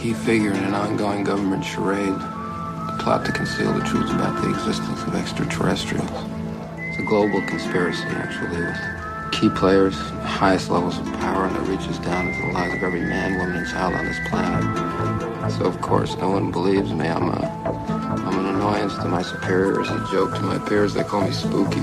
key figure in an ongoing government charade. The plot to conceal the truth about the existence of extraterrestrials. It's a global conspiracy, actually, with key players, the highest levels of power, and that reaches down into the lives of every man, woman, and child on this planet. So, of course, no one believes me. I'm an annoyance to my superiors, a joke to my peers. They call me Spooky.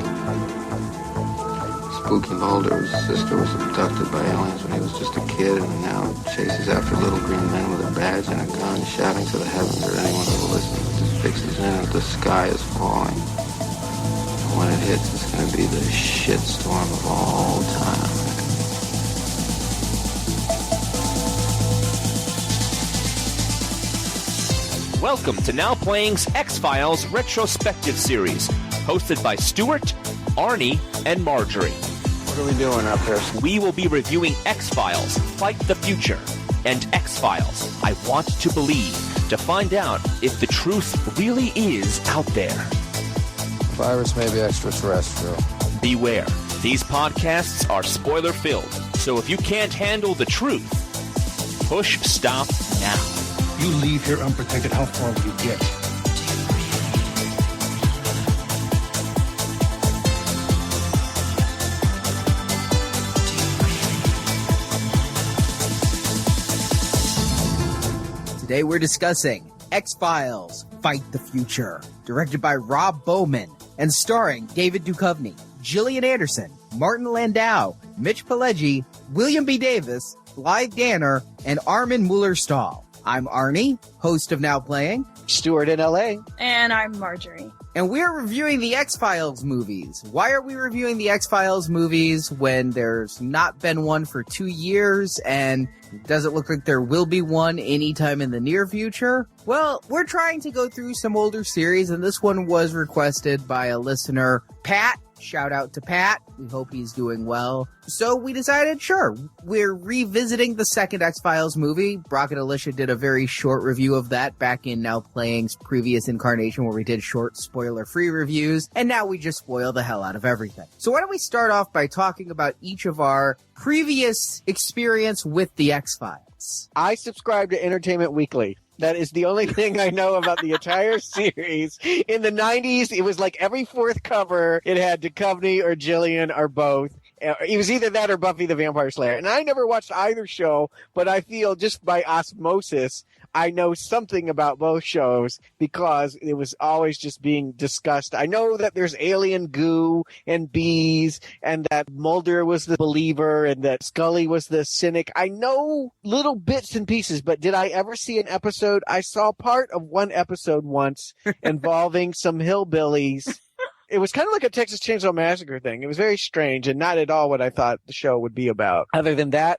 Spooky Mulder, whose sister was abducted by aliens when he was just a kid, and now chases after little green men with a badge and a gun, shouting to the heavens or anyone who will listen. Just fixes in that the sky is falling. And when it hits, it's going to be the shitstorm of all time. Welcome to Now Playing's X-Files retrospective series, hosted by Stuart, Arnie, and Marjorie. What are we doing up here? We will be reviewing X-Files, Fight the Future, and X-Files, I Want to Believe, to find out if the truth really is out there. Virus may be extraterrestrial. Beware, these podcasts are spoiler-filled, so if you can't handle the truth, push stop now. You leave here unprotected, how far will you get? Today we're discussing X-Files, Fight the Future, directed by Rob Bowman and starring David Duchovny, Gillian Anderson, Martin Landau, Mitch Pileggi, William B. Davis, Blythe Danner, and Armin Mueller-Stahl. I'm Arnie, host of Now Playing. Stuart in LA. And I'm Marjorie. And we're reviewing the X-Files movies. Why are we reviewing the X-Files movies when there's not been one for 2 years and doesn't look like there will be one anytime in the near future? Well, we're trying to go through some older series, and this one was requested by a listener, Pat. Shout out to Pat. We hope he's doing well. So we decided, sure, we're revisiting the second X-Files movie. Brock and Alicia did a very short review of that back in Now Playing's previous incarnation where we did short spoiler-free reviews, and now we just spoil the hell out of everything. So why don't we start off by talking about each of our previous experience with the X-Files? I subscribe to Entertainment Weekly. That is the only thing I know about the entire series. In the 90s, it was like every fourth cover, it had Duchovny or Gillian or both. It was either that or Buffy the Vampire Slayer. And I never watched either show, but I feel just by osmosis, I know something about both shows because it was always just being discussed. I know that there's alien goo and bees and that Mulder was the believer and that Scully was the cynic. I know little bits and pieces, but did I ever see an episode? I saw part of one episode once involving some hillbillies. It was kind of like a Texas Chainsaw Massacre thing. It was very strange and not at all what I thought the show would be about. Other than that,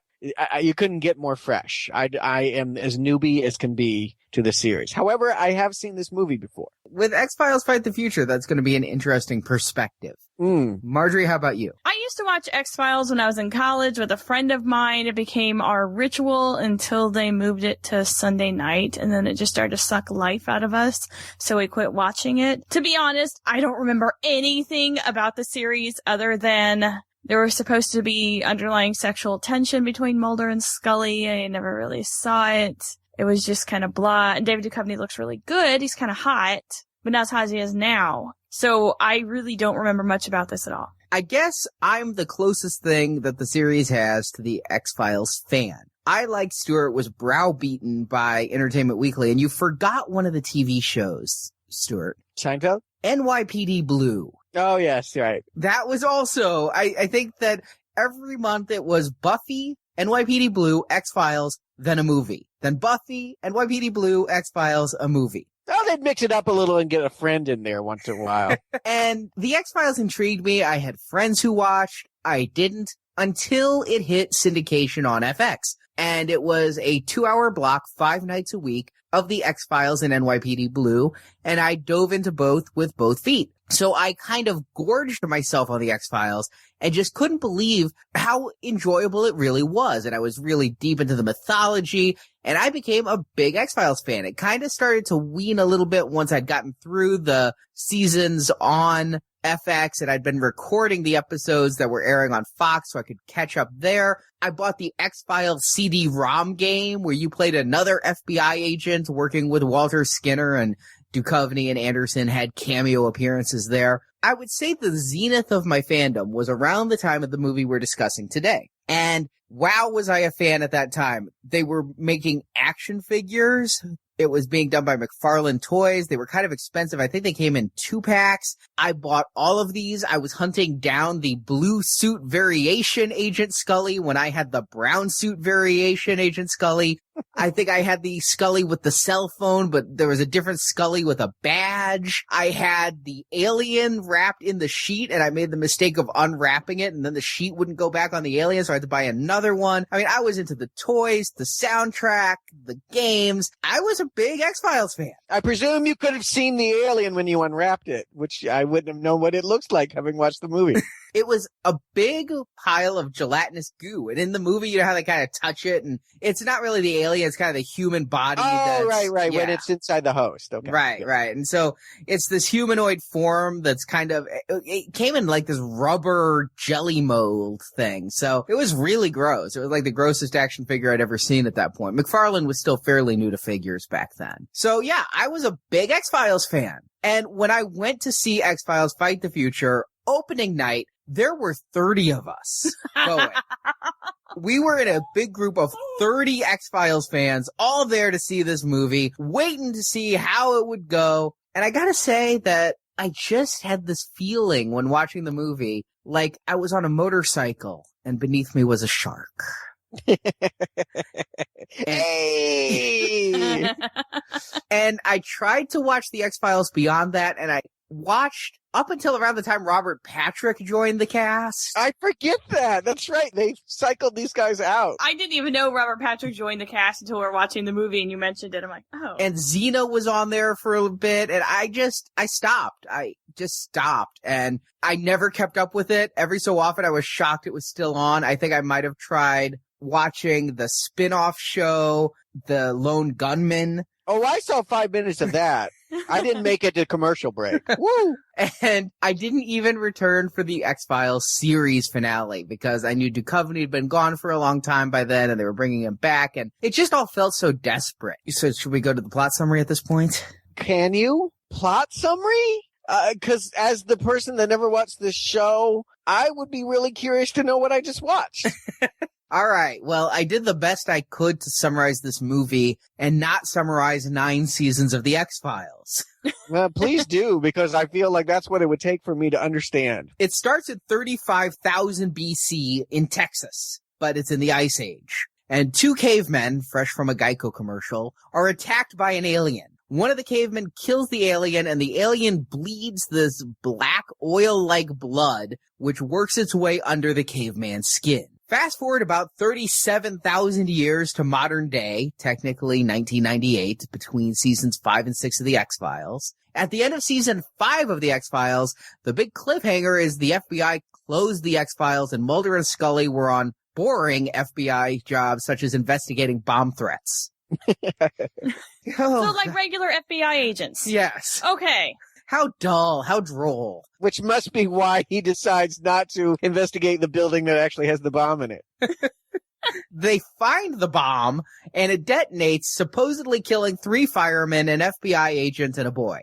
you couldn't get more fresh. I am as newbie as can be to the series. However, I have seen this movie before. With X-Files Fight the Future, that's going to be an interesting perspective. Marjorie, how about you? I used to watch X-Files when I was in college with a friend of mine. It became our ritual until they moved it to Sunday night, and then it just started to suck life out of us, so we quit watching it. To be honest, I don't remember anything about the series other than there was supposed to be underlying sexual tension between Mulder and Scully. I never really saw it. It was just kind of blah. And David Duchovny looks really good. He's kind of hot, but not as hot as he is now. So I really don't remember much about this at all. I guess I'm the closest thing that the series has to the X-Files fan. I, like Stuart, was browbeaten by Entertainment Weekly, and you forgot one of the TV shows, Stuart. Seinfeld? NYPD Blue. Oh, yes, right. That was also, I think that every month it was Buffy, NYPD Blue, X-Files, then a movie. Then Buffy, NYPD Blue, X-Files, a movie. Oh, they'd mix it up a little and get a friend in there once in a while. And the X-Files intrigued me. I had friends who watched. I didn't until it hit syndication on FX. And it was a 2-hour block, 5 nights a week, of the X-Files and NYPD Blue. And I dove into both with both feet. So I kind of gorged myself on the X-Files and just couldn't believe how enjoyable it really was. And I was really deep into the mythology, and I became a big X-Files fan. It kind of started to wean a little bit once I'd gotten through the seasons on FX, and I'd been recording the episodes that were airing on Fox so I could catch up there. I bought the X-Files CD-ROM game where you played another FBI agent working with Walter Skinner, and Duchovny and Anderson had cameo appearances there. I would say the zenith of my fandom was around the time of the movie we're discussing today. And wow, was I a fan at that time. They were making action figures. It was being done by McFarlane Toys. They were kind of expensive. I think they came in 2-packs. I bought all of these. I was hunting down the blue suit variation Agent Scully when I had the brown suit variation Agent Scully. I think I had the Scully with the cell phone, but there was a different Scully with a badge. I had the alien wrapped in the sheet, and I made the mistake of unwrapping it, and then the sheet wouldn't go back on the alien, so I had to buy another one. I mean, I was into the toys, the soundtrack, the games. I was a big X-Files fan. I presume you could have seen the alien when you unwrapped it, which I wouldn't have known what it looks like having watched the movie. It was a big pile of gelatinous goo. And in the movie, you know how they kind of touch it, and it's not really the alien, it's kind of the human body. Oh, right. Yeah. When it's inside the host. Okay. Right. And so it's this humanoid form that's kind of, it came in like this rubber jelly mold thing. So it was really gross. It was like the grossest action figure I'd ever seen at that point. McFarlane was still fairly new to figures back then. So yeah, I was a big X-Files fan. And when I went to see X-Files Fight the Future, opening night, there were 30 of us going. We were in a big group of 30 X-Files fans, all there to see this movie, waiting to see how it would go. And I gotta say that I just had this feeling when watching the movie, like I was on a motorcycle and beneath me was a shark. Hey! And I tried to watch the X-Files beyond that, and I watched up until around the time Robert Patrick joined the cast. I forget that. That's right. They cycled these guys out. I didn't even know Robert Patrick joined the cast until we were watching the movie and you mentioned it. I'm like, oh. And Xena was on there for a bit, and I stopped. I just stopped, and I never kept up with it. Every so often I was shocked it was still on. I think I might have tried watching the spin-off show, The Lone Gunman. Oh, I saw 5 minutes of that. I didn't make it to commercial break. Woo! And I didn't even return for the X-Files series finale because I knew Duchovny had been gone for a long time by then and they were bringing him back, and it just all felt so desperate. So should we go to the plot summary at this point? Can you? Plot summary? Because as the person that never watched this show, I would be really curious to know what I just watched. All right. Well, I did the best I could to summarize this movie and not summarize 9 seasons of The X-Files. Well, please do, because I feel like that's what it would take for me to understand. It starts at 35,000 BC in Texas, but it's in the Ice Age. And 2 cavemen, fresh from a Geico commercial, are attacked by an alien. One of the cavemen kills the alien, and the alien bleeds this black oil-like blood, which works its way under the caveman's skin. Fast forward about 37,000 years to modern day, technically 1998, between seasons 5 and 6 of The X-Files. At the end of season 5 of The X-Files, the big cliffhanger is the FBI closed The X-Files and Mulder and Scully were on boring FBI jobs such as investigating bomb threats. So like regular FBI agents? Yes. Okay. How dull, how droll. Which must be why he decides not to investigate the building that actually has the bomb in it. They find the bomb, and it detonates, supposedly killing 3 firemen, an FBI agent, and a boy.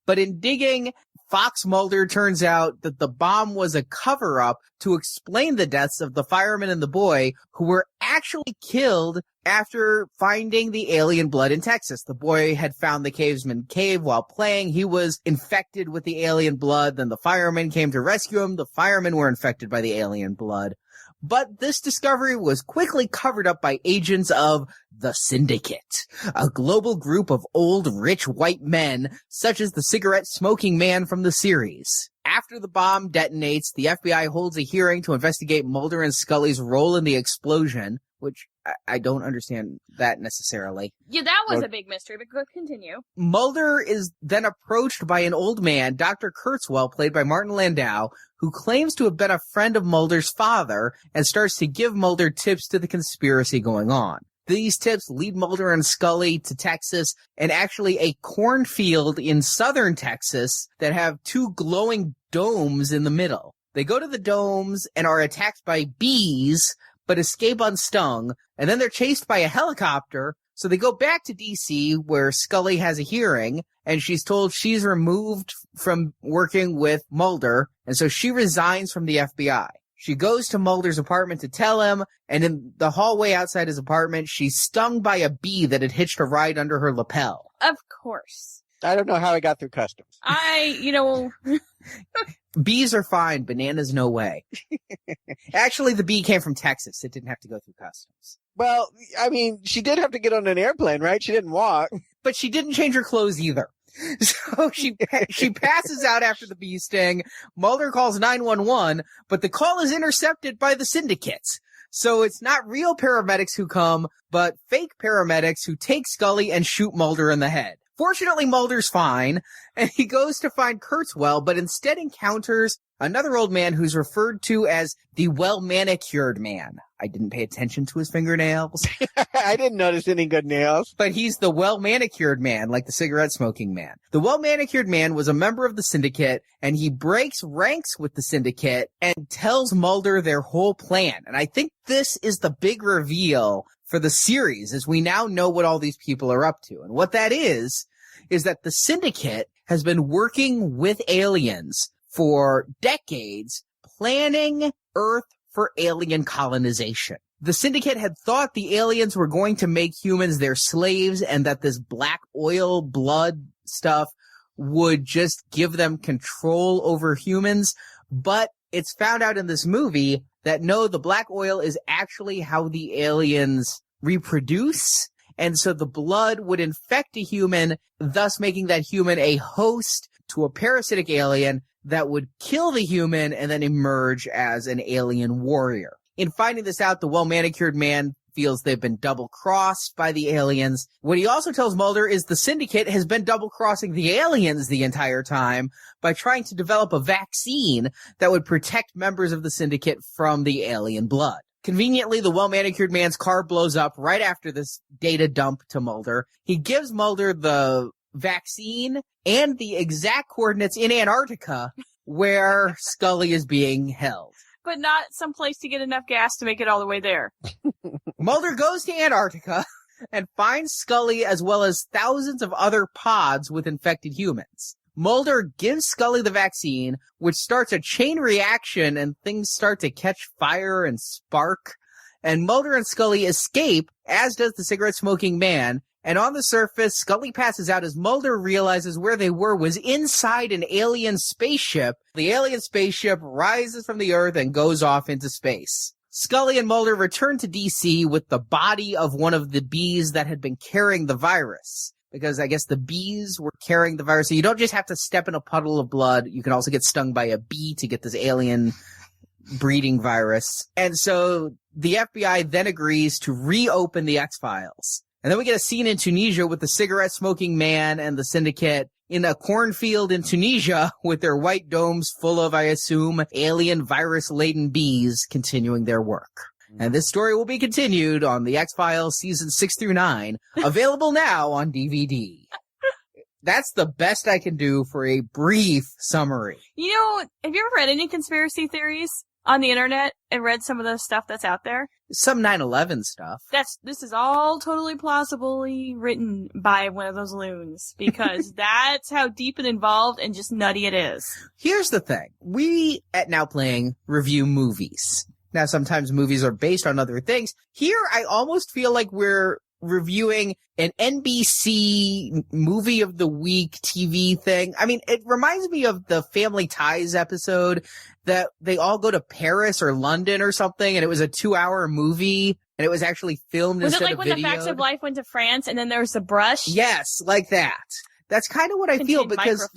But in digging, Fox Mulder turns out that the bomb was a cover-up to explain the deaths of the fireman and the boy, who were actually killed after finding the alien blood in Texas. The boy had found the caveman cave while playing. He was infected with the alien blood. Then the firemen came to rescue him. The firemen were infected by the alien blood. But this discovery was quickly covered up by agents of the Syndicate, a global group of old, rich white men, such as the cigarette-smoking man from the series. After the bomb detonates, the FBI holds a hearing to investigate Mulder and Scully's role in the explosion, which I don't understand that necessarily. Yeah, that was a big mystery, but go continue. Mulder is then approached by an old man, Dr. Kurtzwell, played by Martin Landau, who claims to have been a friend of Mulder's father and starts to give Mulder tips to the conspiracy going on. These tips lead Mulder and Scully to Texas and actually a cornfield in southern Texas that have two glowing domes in the middle. They go to the domes and are attacked by bees, but escape unstung, and then they're chased by a helicopter. So they go back to DC where Scully has a hearing, and she's told she's removed from working with Mulder, and so she resigns from the FBI. She goes to Mulder's apartment to tell him, and in the hallway outside his apartment, she's stung by a bee that had hitched a ride under her lapel. Of course. I don't know how I got through customs. Bees are fine, bananas no way. Actually, the bee came from Texas. It didn't have to go through customs. Well, I mean, she did have to get on an airplane, right? She didn't walk. But she didn't change her clothes either. So she passes out after the bee sting. Mulder calls 911, but the call is intercepted by the syndicates. So it's not real paramedics who come, but fake paramedics who take Scully and shoot Mulder in the head. Fortunately, Mulder's fine, and he goes to find Kurtzwell, but instead encounters another old man who's referred to as the well-manicured man. I didn't pay attention to his fingernails. I didn't notice any good nails. But he's the well-manicured man, like the cigarette-smoking man. The well-manicured man was a member of the syndicate, and he breaks ranks with the syndicate and tells Mulder their whole plan. And I think this is the big reveal for the series, as we now know what all these people are up to. And what that is that the syndicate has been working with aliens for decades, planning Earth for alien colonization. The syndicate had thought the aliens were going to make humans their slaves and that this black oil blood stuff would just give them control over humans. But it's found out in this movie that no, the black oil is actually how the aliens reproduce. And so the blood would infect a human, thus making that human a host to a parasitic alien that would kill the human and then emerge as an alien warrior. In finding this out, the well-manicured man feels they've been double-crossed by the aliens. What he also tells Mulder is the syndicate has been double-crossing the aliens the entire time by trying to develop a vaccine that would protect members of the syndicate from the alien blood. Conveniently, the well-manicured man's car blows up right after this data dump to Mulder. He gives Mulder the vaccine and the exact coordinates in Antarctica where Scully is being held. But not someplace to get enough gas to make it all the way there. Mulder goes to Antarctica and finds Scully as well as thousands of other pods with infected humans. Mulder gives Scully the vaccine, which starts a chain reaction and things start to catch fire and spark. And Mulder and Scully escape, as does the cigarette-smoking man. And on the surface, Scully passes out as Mulder realizes where they were was inside an alien spaceship. The alien spaceship rises from the Earth and goes off into space. Scully and Mulder return to DC with the body of one of the bees that had been carrying the virus. Because I guess the bees were carrying the virus. So you don't just have to step in a puddle of blood. You can also get stung by a bee to get this alien breeding virus. And so the FBI then agrees to reopen the X-Files. And then we get a scene in Tunisia with the cigarette-smoking man and the syndicate in a cornfield in Tunisia with their white domes full of, I assume, alien virus-laden bees continuing their work. And this story will be continued on the X-Files season 6 through 9, available now on DVD. That's the best I can do for a brief summary. You know, have you ever read any conspiracy theories on the internet and read some of the stuff that's out there? Some 9/11 stuff. This is all totally plausibly written by one of those loons, because that's how deep and involved and just nutty it is. Here's the thing. We at Now Playing review movies. Now, sometimes movies are based on other things. Here, I almost feel like we're reviewing an NBC movie of the week TV thing. I mean, it reminds me of the Family Ties episode that they all go to Paris or London or something, and it was a 2-hour movie, and it was actually filmed instead of videoed. Was it like when the Facts of Life went to France and then there was the brush? Yes, like that. That's kind of what I feel because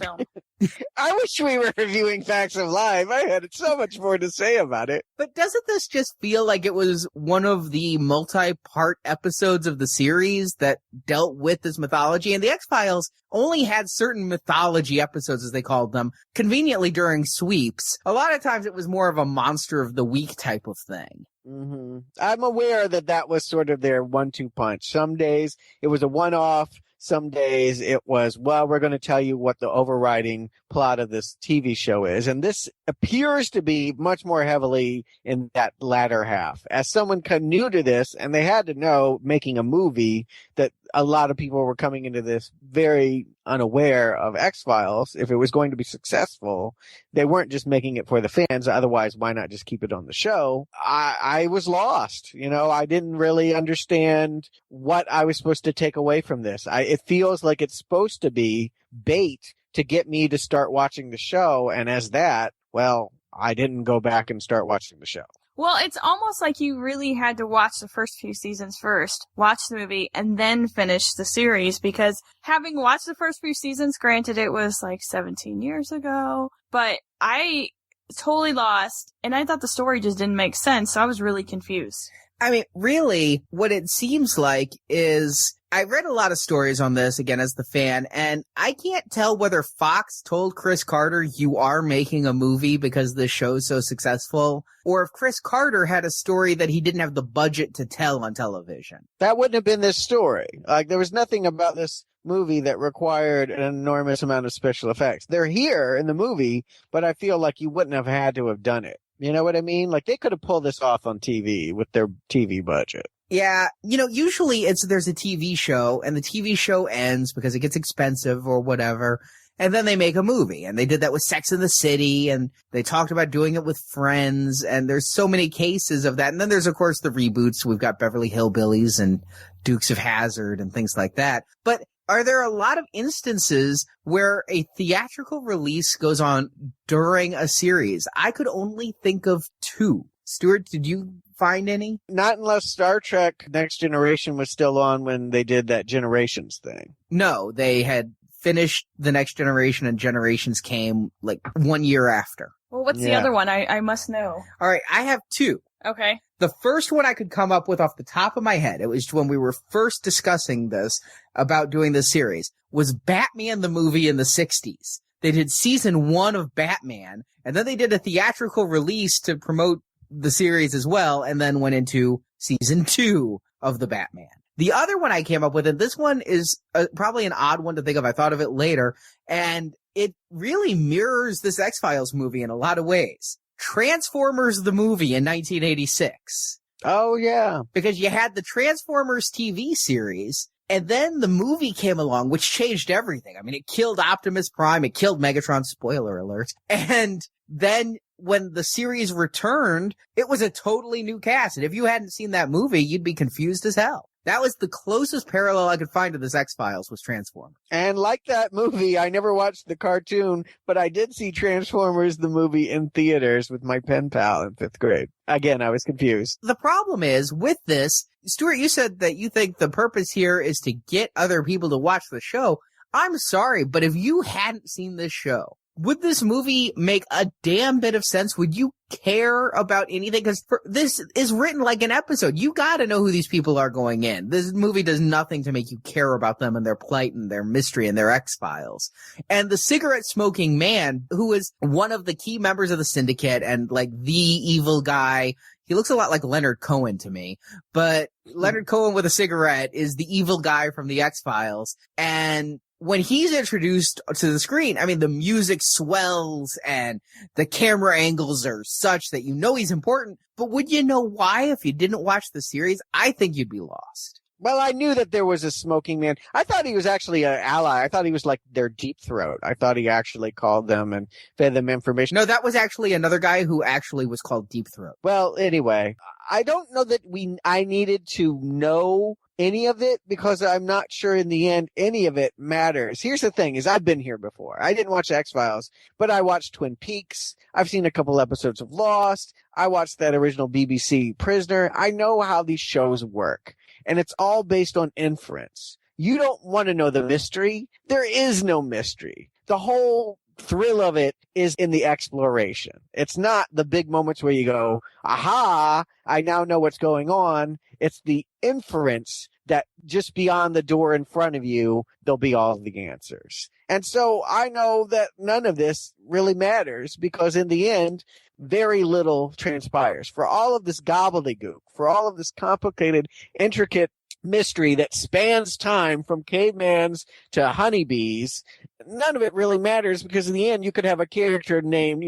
I wish we were reviewing Facts of Life. I had so much more to say about it. But doesn't this just feel like it was one of the multi-part episodes of the series that dealt with this mythology? And the X-Files only had certain mythology episodes, as they called them, conveniently during sweeps. A lot of times it was more of a monster of the week type of thing. Mm-hmm. I'm aware that was sort of their 1-2 punch. Some days it was a one-off. Some days it was, well, we're going to tell you what the overriding plot of this TV show is. And this appears to be much more heavily in that latter half. As someone new to this, and they had to know, making a movie, that a lot of people were coming into this very unaware of X-Files. If it was going to be successful, they weren't just making it for the fans. Otherwise, why not just keep it on the show? I was lost. I didn't really understand what I was supposed to take away from this. It feels like it's supposed to be bait to get me to start watching the show. And as that, well, I didn't go back and start watching the show. Well, it's almost like you really had to watch the first few seasons first, watch the movie, and then finish the series, because having watched the first few seasons, granted it was like 17 years ago, but I totally lost, and I thought the story just didn't make sense, so I was really confused. I mean, really, what it seems like is, I read a lot of stories on this, again, as the fan, and I can't tell whether Fox told Chris Carter, you are making a movie because this show's so successful, or if Chris Carter had a story that he didn't have the budget to tell on television. That wouldn't have been this story. Like, there was nothing about this movie that required an enormous amount of special effects. They're here in the movie, but I feel like you wouldn't have had to have done it. You know what I mean? Like, they could have pulled this off on TV with their TV budget. Yeah, usually there's a TV show, and the TV show ends because it gets expensive or whatever, and then they make a movie. And they did that with Sex and the City, and they talked about doing it with Friends, and there's so many cases of that. And then there's, of course, the reboots. We've got Beverly Hillbillies and Dukes of Hazzard and things like that. But are there a lot of instances where a theatrical release goes on during a series? I could only think of 2. Stuart, did you find any? Not unless Star Trek Next Generation was still on when they did that Generations thing. No, they had finished the Next Generation, and Generations came like 1 year after. Well, what's the other one? I must know. All right, I have 2. Okay. The first one I could come up with off the top of my head, it was when we were first discussing this about doing this series, was Batman the movie in the 60s. They did season 1 of Batman, and then they did a theatrical release to promote the series as well, and then went into season 2 of the Batman. The other one I came up with, and this one is probably an odd one to think of, I thought of it later, and it really mirrors this X-Files movie in a lot of ways. Transformers the movie in 1986. Oh, yeah. Because you had the Transformers TV series, and then the movie came along, which changed everything. I mean, it killed Optimus Prime, it killed Megatron, spoiler alert, and then when the series returned, it was a totally new cast. And if you hadn't seen that movie, you'd be confused as hell. That was the closest parallel I could find to this X-Files was Transformers. And like that movie, I never watched the cartoon, but I did see Transformers the movie in theaters with my pen pal in 5th grade. Again, I was confused. The problem is, with this, Stuart, you said that you think the purpose here is to get other people to watch the show. I'm sorry, but if you hadn't seen this show, would this movie make a damn bit of sense? Would you care about anything? Because this is written like an episode. You gotta know who these people are going in. This movie does nothing to make you care about them and their plight and their mystery and their X-Files. And the cigarette-smoking man, who is one of the key members of the syndicate and like the evil guy, he looks a lot like Leonard Cohen to me, but Leonard Cohen with a cigarette is the evil guy from the X-Files. And when he's introduced to the screen, I mean, the music swells and the camera angles are such that you know he's important. But would you know why if you didn't watch the series? I think you'd be lost. Well, I knew that there was a smoking man. I thought he was actually an ally. I thought he was like their deep throat. I thought he actually called them and fed them information. No, that was actually another guy who actually was called Deep Throat. Well, anyway, I don't know that I needed to know any of it because I'm not sure in the end any of it matters. Here's the thing is I've been here before. I didn't watch X-Files, but I watched Twin Peaks. I've seen a couple episodes of Lost. I watched that original BBC Prisoner. I know how these shows work. And it's all based on inference. You don't want to know the mystery. There is no mystery. The whole thrill of it is in the exploration. It's not the big moments where you go, aha, I now know what's going on. It's the inference that just beyond the door in front of you, there'll be all of the answers. And so I know that none of this really matters because in the end, very little transpires. For all of this gobbledygook, for all of this complicated, intricate mystery that spans time from cavemans to honeybees, none of it really matters, because in the end you could have a character named,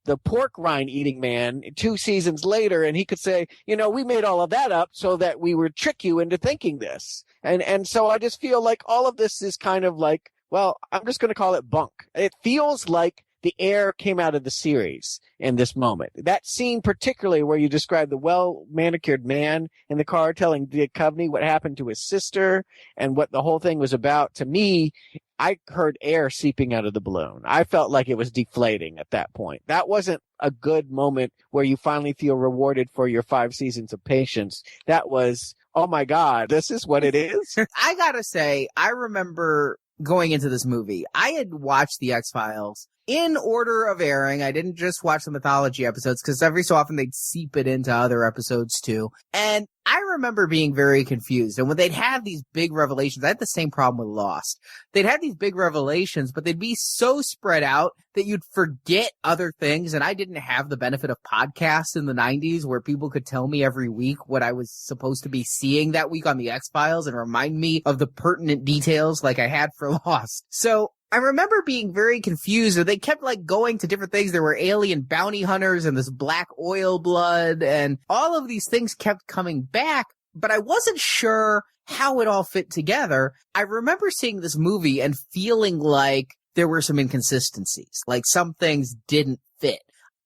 the pork rind eating man 2 seasons later, and he could say, we made all of that up so that we would trick you into thinking this. And so I just feel like all of this is kind of like, well, I'm just going to call it bunk. It feels like the air came out of the series in this moment. That scene particularly where you describe the well-manicured man in the car telling Duchovny what happened to his sister and what the whole thing was about, to me, I heard air seeping out of the balloon. I felt like it was deflating at that point. That wasn't a good moment where you finally feel rewarded for your 5 seasons of patience. That was, oh my God, this is what it is? I gotta say, I remember going into this movie, I had watched The X-Files in order of airing. I didn't just watch the mythology episodes, because every so often they'd seep it into other episodes too. And I remember being very confused. And when they'd have these big revelations, I had the same problem with Lost. They'd have these big revelations, but they'd be so spread out that you'd forget other things. And I didn't have the benefit of podcasts in the 90s where people could tell me every week what I was supposed to be seeing that week on the X-Files and remind me of the pertinent details like I had for Lost. So I remember being very confused, or they kept going to different things. There were alien bounty hunters and this black oil blood, and all of these things kept coming back, but I wasn't sure how it all fit together. I remember seeing this movie and feeling like there were some inconsistencies, like some things didn't fit.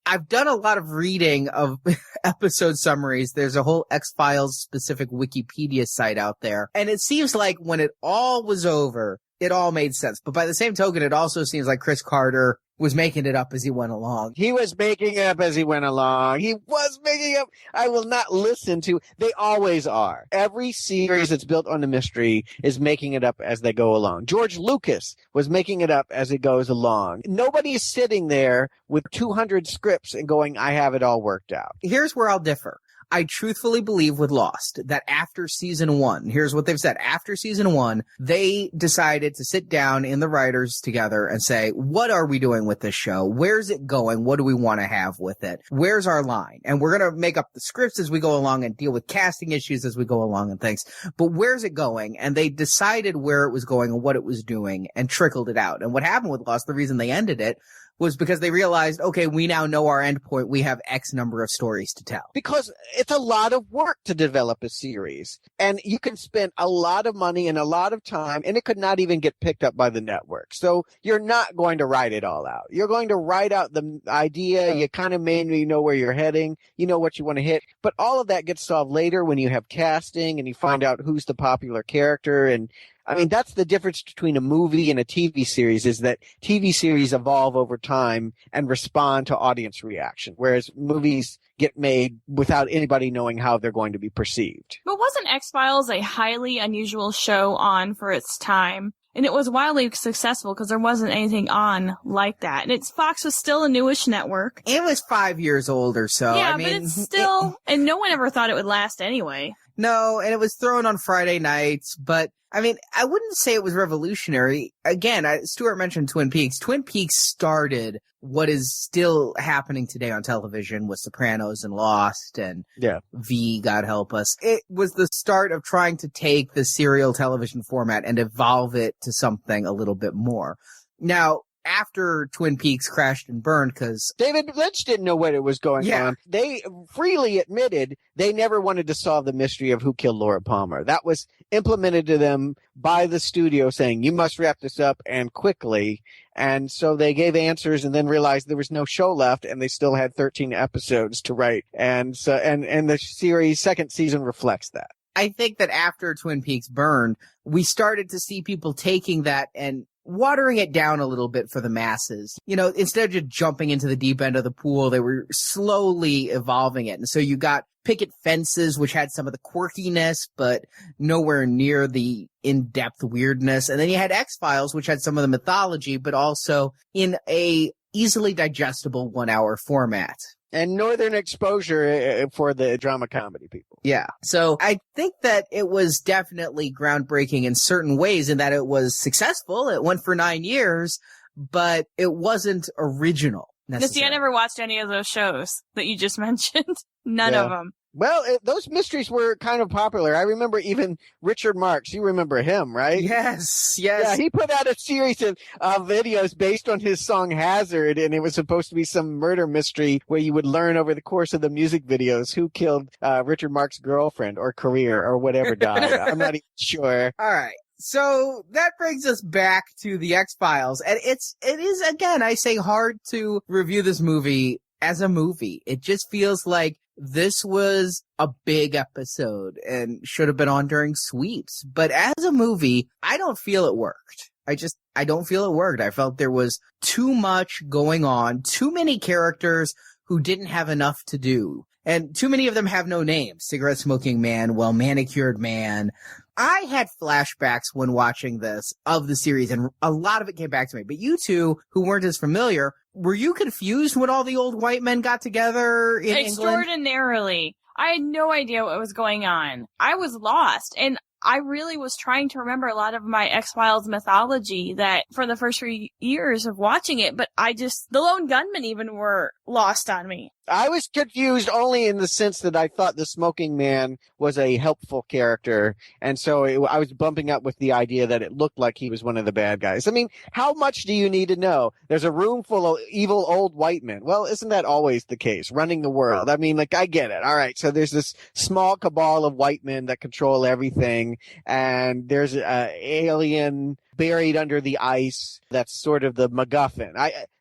I've done a lot of reading of episode summaries. There's a whole X-Files specific Wikipedia site out there, and it seems like when it all was over, it all made sense. But by the same token, it also seems like Chris Carter was making it up as he went along. He was making it up as he went along. He was making up. I will not listen to. They always are. Every series that's built on a mystery is making it up as they go along. George Lucas was making it up as it goes along. Nobody is sitting there with 200 scripts and going, I have it all worked out. Here's where I'll differ. I truthfully believe with Lost that after season 1, here's what they've said. After season 1, they decided to sit down in the writers together and say, what are we doing with this show? Where's it going? What do we want to have with it? Where's our line? And we're going to make up the scripts as we go along and deal with casting issues as we go along and things. But where's it going? And they decided where it was going and what it was doing and trickled it out. And what happened with Lost, the reason they ended it, was because they realized, okay, we now know our end point. We have X number of stories to tell. Because it's a lot of work to develop a series. And you can spend a lot of money and a lot of time, and it could not even get picked up by the network. So you're not going to write it all out. You're going to write out the idea. You kind of mainly know where you're heading. You know what you want to hit. But all of that gets solved later when you have casting and you find out who's the popular character. And I mean, that's the difference between a movie and a TV series, is that TV series evolve over time and respond to audience reaction, whereas movies get made without anybody knowing how they're going to be perceived. But wasn't X-Files a highly unusual show on for its time? And it was wildly successful because there wasn't anything on like that. And Fox was still a newish network. It was 5 years old or so. Yeah, I mean, but it's still, and no one ever thought it would last anyway. No, and it was thrown on Friday nights, but I mean, I wouldn't say it was revolutionary. Again, Stuart mentioned Twin Peaks. Twin Peaks started what is still happening today on television with Sopranos and Lost and V, God help us. It was the start of trying to take the serial television format and evolve it to something a little bit more. Now, after Twin Peaks crashed and burned, because David Lynch didn't know what it was going on. They freely admitted they never wanted to solve the mystery of who killed Laura Palmer. That was implemented to them by the studio saying, you must wrap this up and quickly. And so they gave answers and then realized there was no show left and they still had 13 episodes to write. And so, and the series second season reflects that. I think that after Twin Peaks burned, we started to see people taking that and watering it down a little bit for the masses. You know, instead of just jumping into the deep end of the pool, they were slowly evolving it. And so you got Picket Fences, which had some of the quirkiness, but nowhere near the in-depth weirdness. And then you had X-Files, which had some of the mythology, but also in a easily digestible 1 hour format. And Northern Exposure for the drama comedy people. Yeah. So I think that it was definitely groundbreaking in certain ways in that it was successful. It went for 9 years, but it wasn't original. See, I never watched any of those shows that you just mentioned. None of them. Well, those mysteries were kind of popular. I remember even Richard Marx. You remember him, right? Yes. Yeah, he put out a series of videos based on his song Hazard, and it was supposed to be some murder mystery where you would learn over the course of the music videos who killed Richard Marx's girlfriend or career or whatever died. I'm not even sure. All right. So that brings us back to the X-Files. And it is, again, I say hard to review this movie as a movie. It just feels like this was a big episode and should have been on during sweeps. But as a movie, I don't feel it worked. I don't feel it worked. I felt there was too much going on, too many characters who didn't have enough to do. And too many of them have no names. Cigarette smoking man, well manicured man. I had flashbacks when watching this of the series, and a lot of it came back to me. But you two, who weren't as familiar, were you confused when all the old white men got together in England? Extraordinarily. I had no idea what was going on. I was lost, and I really was trying to remember a lot of my X-Files mythology that for the first 3 years of watching it, but the lone gunmen even were lost on me. I was confused only in the sense that I thought the smoking man was a helpful character, and so I was bumping up with the idea that it looked like he was one of the bad guys. I mean, how much do you need to know? There's a room full of evil old white men. Well, isn't that always the case, running the world? I mean, like, I get it. All right, so there's this small cabal of white men that control everything, and there's an alien buried under the ice that's sort of the MacGuffin.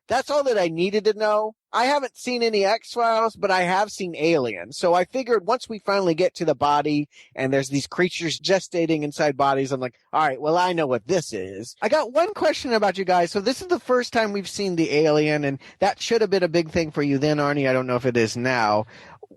That's all that I needed to know. I haven't seen any X-Files, but I have seen Alien. So I figured once we finally get to the body and there's these creatures gestating inside bodies, I'm like, all right, well, I know what this is. I got one question about you guys. So this is the first time we've seen the Alien, and that should have been a big thing for you then, Arnie. I don't know if it is now.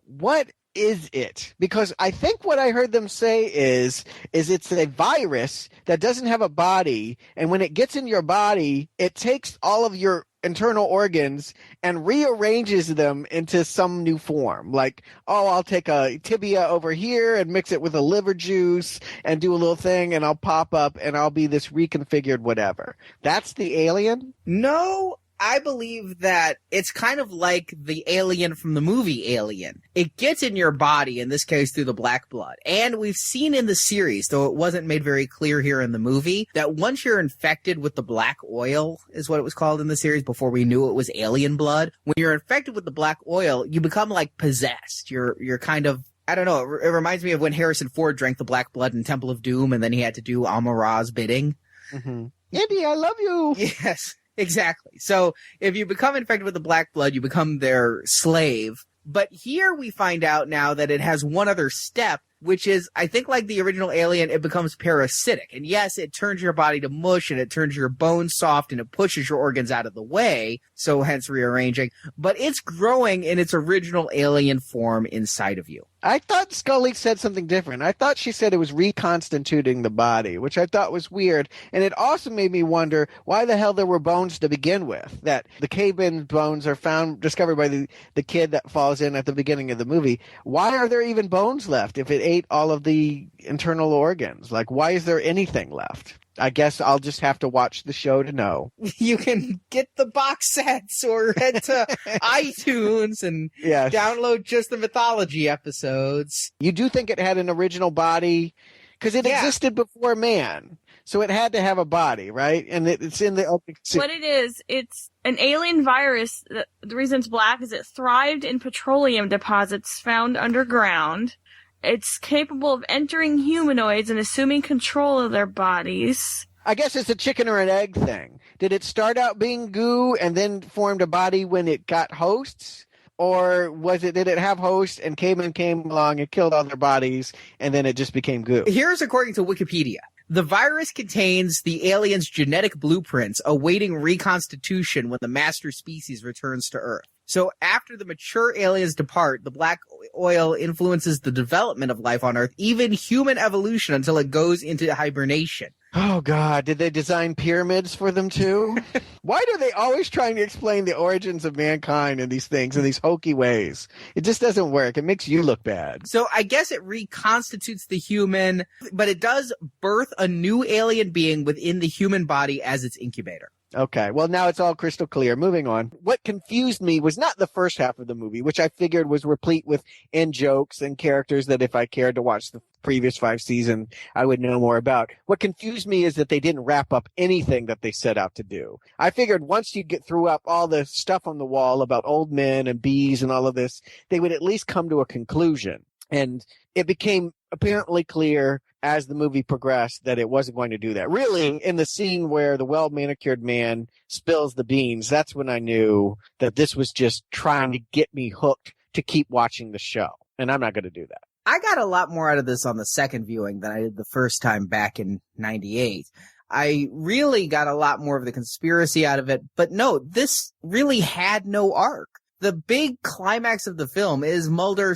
What is it? Because I think what I heard them say is it's a virus that doesn't have a body, and when it gets in your body, it takes all of your internal organs and rearranges them into some new form. Like, oh, I'll take a tibia over here and mix it with a liver juice and do a little thing, and I'll pop up and I'll be this reconfigured whatever. That's the alien? No, I believe that it's kind of like the alien from the movie Alien. It gets in your body, in this case through the black blood. And we've seen in the series, though it wasn't made very clear here in the movie, that once you're infected with the black oil, is what it was called in the series before we knew it was alien blood, when you're infected with the black oil, you become like possessed. You're kind of, I don't know, it reminds me of when Harrison Ford drank the black blood in Temple of Doom and then he had to do Amon-Ra's bidding. Mm-hmm. Andy, I love you. Yes. Exactly. So if you become infected with the black blood, you become their slave. But here we find out now that it has one other step, which is, I think like the original Alien, it becomes parasitic. And yes, it turns your body to mush and it turns your bones soft and it pushes your organs out of the way. So hence rearranging. But it's growing in its original alien form inside of you. I thought Scully said something different. I thought she said it was reconstituting the body, which I thought was weird. And it also made me wonder why the hell there were bones to begin with. That the caveman bones are discovered by the kid that falls in at the beginning of the movie. Why are there even bones left if it ate all of the internal organs? Like, why is there anything left? I guess I'll just have to watch the show to know. You can get the box sets or head to iTunes and download just the mythology episodes. You do think it had an original body? Because it existed before man. So it had to have a body, right? And it's in the opening. What it is, it's an alien virus. The reason it's black is it thrived in petroleum deposits found underground. It's capable of entering humanoids and assuming control of their bodies. I guess it's a chicken or an egg thing. Did it start out being goo and then formed a body when it got hosts? Or did it have hosts and cavemen came along and killed all their bodies and then it just became goo? Here's according to Wikipedia. The virus contains the alien's genetic blueprints awaiting reconstitution when the master species returns to Earth. So after the mature aliens depart, the black oil influences the development of life on Earth, even human evolution, until it goes into hibernation. Oh, God. Did they design pyramids for them, too? Why do they always trying to explain the origins of mankind and these things in these hokey ways? It just doesn't work. It makes you look bad. So I guess it reconstitutes the human, but it does birth a new alien being within the human body as its incubator. Okay, well, now it's all crystal clear. Moving on. What confused me was not the first half of the movie, which I figured was replete with in-jokes and characters that if I cared to watch the previous 5 seasons, I would know more about. What confused me is that they didn't wrap up anything that they set out to do. I figured once you get through up all the stuff on the wall about old men and bees and all of this, they would at least come to a conclusion. And it became apparently clear as the movie progressed that it wasn't going to do that. Really, in the scene where the well-manicured man spills the beans, that's when I knew that this was just trying to get me hooked to keep watching the show. And I'm not going to do that. I got a lot more out of this on the second viewing than I did the first time back in 98. I really got a lot more of the conspiracy out of it. But no, this really had no arc. The big climax of the film is Mulder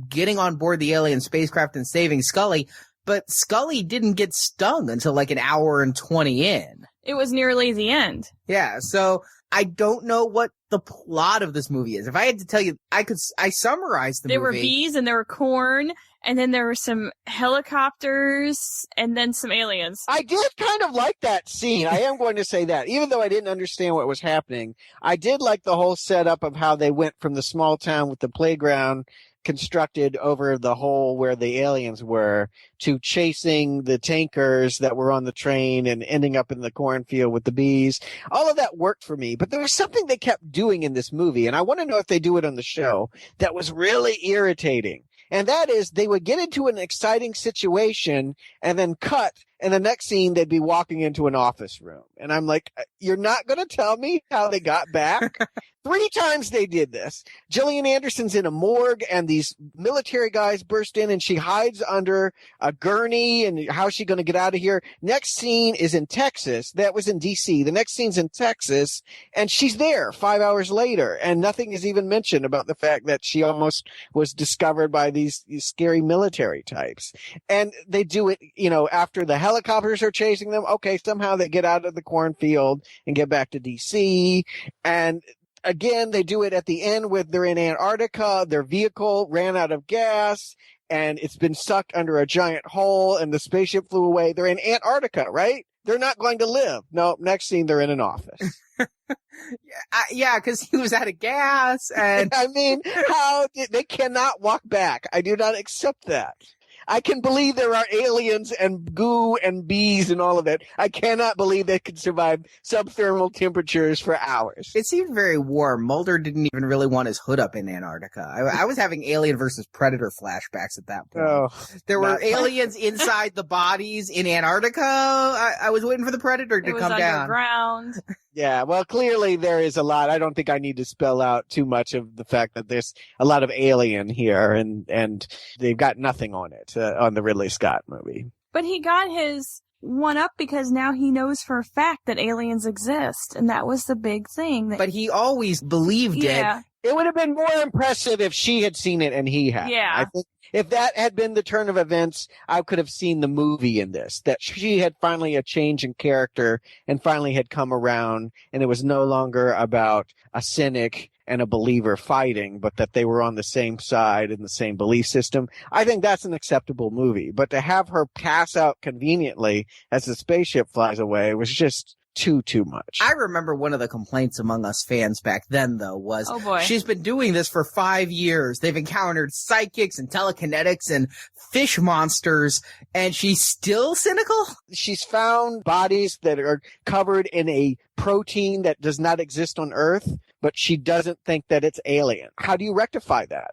getting on board the alien spacecraft and saving Scully, but Scully didn't get stung until like an hour and 20 in. It was nearly the end. Yeah, so I don't know what the plot of this movie is. If I had to tell you, I summarized the movie. There were bees and there were corn, and then there were some helicopters, and then some aliens. I did kind of like that scene. I am going to say that. Even though I didn't understand what was happening, I did like the whole setup of how they went from the small town with the playground constructed over the hole where the aliens were to chasing the tankers that were on the train and ending up in the cornfield with the bees. All of that worked for me, but there was something they kept doing in this movie, and I want to know if they do it on the show, that was really irritating. And that is, they would get into an exciting situation and then cut, and the next scene they'd be walking into an office room. And I'm like, you're not going to tell me how they got back? 3 times they did this. Gillian Anderson's in a morgue, and these military guys burst in, and she hides under a gurney, and how's she going to get out of here? Next scene is in Texas. That was in D.C. The next scene's in Texas, and she's there 5 hours later, and nothing is even mentioned about the fact that she almost was discovered by these scary military types. And they do it, after the helicopters are chasing them. Okay, somehow they get out of the cornfield and get back to D.C., and again, they do it at the end with they're in Antarctica, their vehicle ran out of gas, and it's been sucked under a giant hole, and the spaceship flew away. They're in Antarctica, right? They're not going to live. No, next scene, they're in an office. Yeah, because he was out of gas, and I mean, they cannot walk back. I do not accept that. I can believe there are aliens and goo and bees and all of that. I cannot believe they could survive subthermal temperatures for hours. It seemed very warm. Mulder didn't even really want his hood up in Antarctica. I was having Alien versus Predator flashbacks at that point. Oh, there were aliens inside the bodies in Antarctica. I was waiting for the Predator to come down. It was underground. Yeah, well, clearly there is a lot. I don't think I need to spell out too much of the fact that there's a lot of alien here, and they've got nothing on it, on the Ridley Scott movie. But he got his one up because now he knows for a fact that aliens exist, and that was the big thing. But he always believed it. It would have been more impressive if she had seen it and he had. Yeah. I think if that had been the turn of events, I could have seen the movie in this, that she had finally a change in character and finally had come around, and it was no longer about a cynic and a believer fighting, but that they were on the same side in the same belief system. I think that's an acceptable movie. But to have her pass out conveniently as the spaceship flies away was just too much. I remember one of the complaints among us fans back then, though, was she's been doing this for 5 years. They've encountered psychics and telekinetics and fish monsters, and she's still cynical? She's found bodies that are covered in a protein that does not exist on Earth, but she doesn't think that it's alien. How do you rectify that?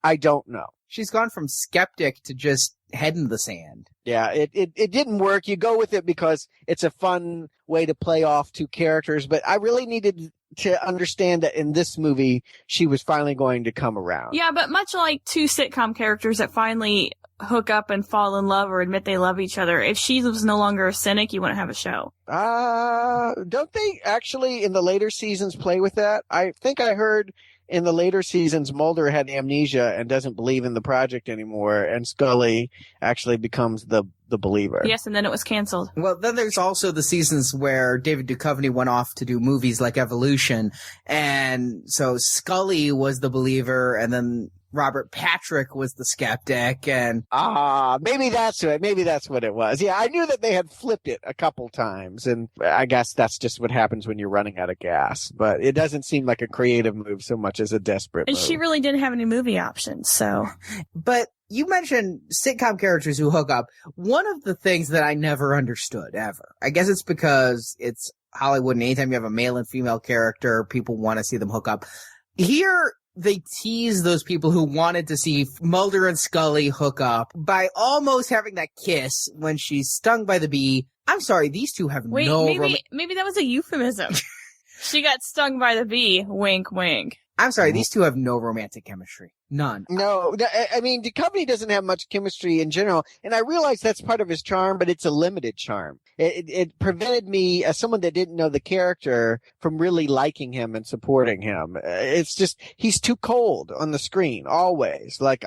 I don't know. She's gone from skeptic to just head in the sand. Yeah, it didn't work. You go with it because it's a fun way to play off 2 characters, but I really needed to understand that in this movie, she was finally going to come around. Yeah, but much like 2 sitcom characters that finally hook up and fall in love or admit they love each other, if she was no longer a cynic, you wouldn't have a show. Don't they actually in the later seasons play with that? I think I heard in the later seasons, Mulder had amnesia and doesn't believe in the project anymore, and Scully actually becomes the believer. Yes, and then it was canceled. Well, then there's also the seasons where David Duchovny went off to do movies like Evolution, and so Scully was the believer, and then Robert Patrick was the skeptic, and maybe that's it. Maybe that's what it was. Yeah, I knew that they had flipped it a couple times, and I guess that's just what happens when you're running out of gas. But it doesn't seem like a creative move so much as a desperate And move. she really didn't have any movie options, so. But you mentioned sitcom characters who hook up. One of the things that I never understood, ever, I guess it's because it's Hollywood, and anytime you have a male and female character, people want to see them hook up. Here, they tease those people who wanted to see Mulder and Scully hook up by almost having that kiss when she's stung by the bee. I'm sorry, these two have Wait, no... maybe that was a euphemism. She got stung by the bee. Wink, wink. I'm sorry, these two have no romantic chemistry. None. No, I mean, Duchovny doesn't have much chemistry in general, and I realize that's part of his charm, but it's a limited charm. It prevented me, as someone that didn't know the character, from really liking him and supporting him. It's just, he's too cold on the screen, always. Like,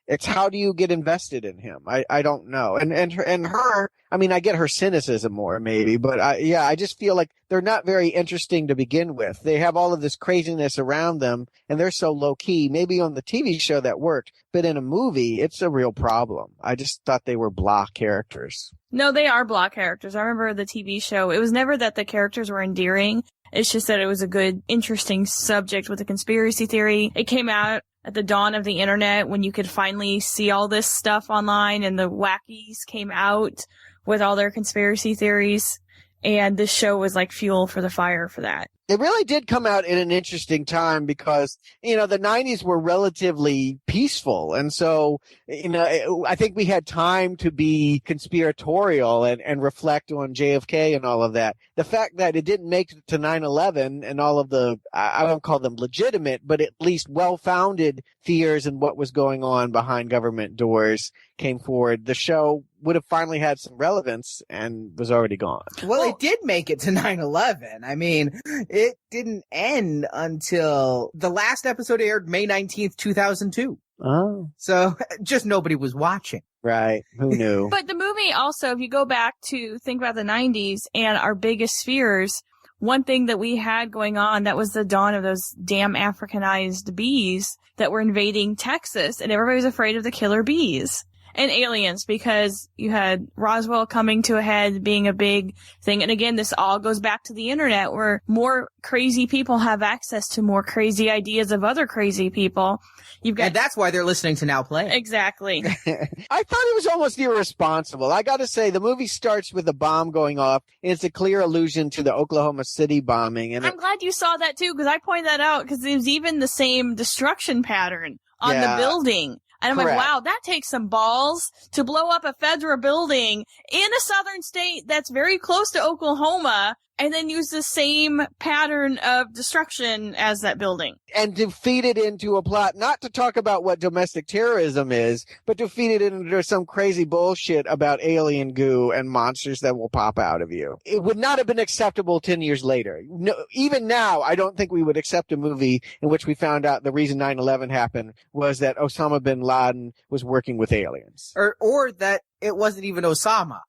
it's how do you get invested in him? I don't know. And her, I mean, I get her cynicism more maybe, but I just feel like they're not very interesting to begin with. They have all of this craziness around them and they're so low key. Maybe on the TV show that worked, but in a movie, it's a real problem. I just thought they were blah characters. No, they are blah characters. I remember the TV show. It was never that the characters were endearing. It's just that it was a good, interesting subject with a conspiracy theory. It came out at the dawn of the internet when you could finally see all this stuff online, and the wackies came out with all their conspiracy theories. And this show was like fuel for the fire for that. It really did come out in an interesting time because, the 90s were relatively peaceful. And so, I think we had time to be conspiratorial and reflect on JFK and all of that. The fact that it didn't make it to 9/11 and all of the, I won't call them legitimate, but at least well-founded fears and what was going on behind government doors came forward. The show would have finally had some relevance and was already gone. Well, it did make it to 9/11. I mean, it didn't end until the last episode aired May 19th, 2002. Oh. So just nobody was watching. Right. Who knew? But the movie also, if you go back to think about the 90s and our biggest fears, one thing that we had going on, that was the dawn of those damn Africanized bees that were invading Texas, and everybody was afraid of the killer bees. And aliens, because you had Roswell coming to a head, being a big thing. And again, this all goes back to the internet, where more crazy people have access to more crazy ideas of other crazy people. And that's why they're listening to Now Play. Exactly. I thought it was almost irresponsible. I got to say, the movie starts with a bomb going off. And it's a clear allusion to the Oklahoma City bombing. And I'm glad you saw that too, because I pointed that out, because it was even the same destruction pattern on the building. And I'm Correct. like, wow, that takes some balls to blow up a federal building in a southern state that's very close to Oklahoma, and then use the same pattern of destruction as that building. And to feed it into a plot, not to talk about what domestic terrorism is, but to feed it into some crazy bullshit about alien goo and monsters that will pop out of you. It would not have been acceptable 10 years later. No, even now, I don't think we would accept a movie in which we found out the reason 9/11 happened was that Osama bin Laden was working with aliens. Or that it wasn't even Osama.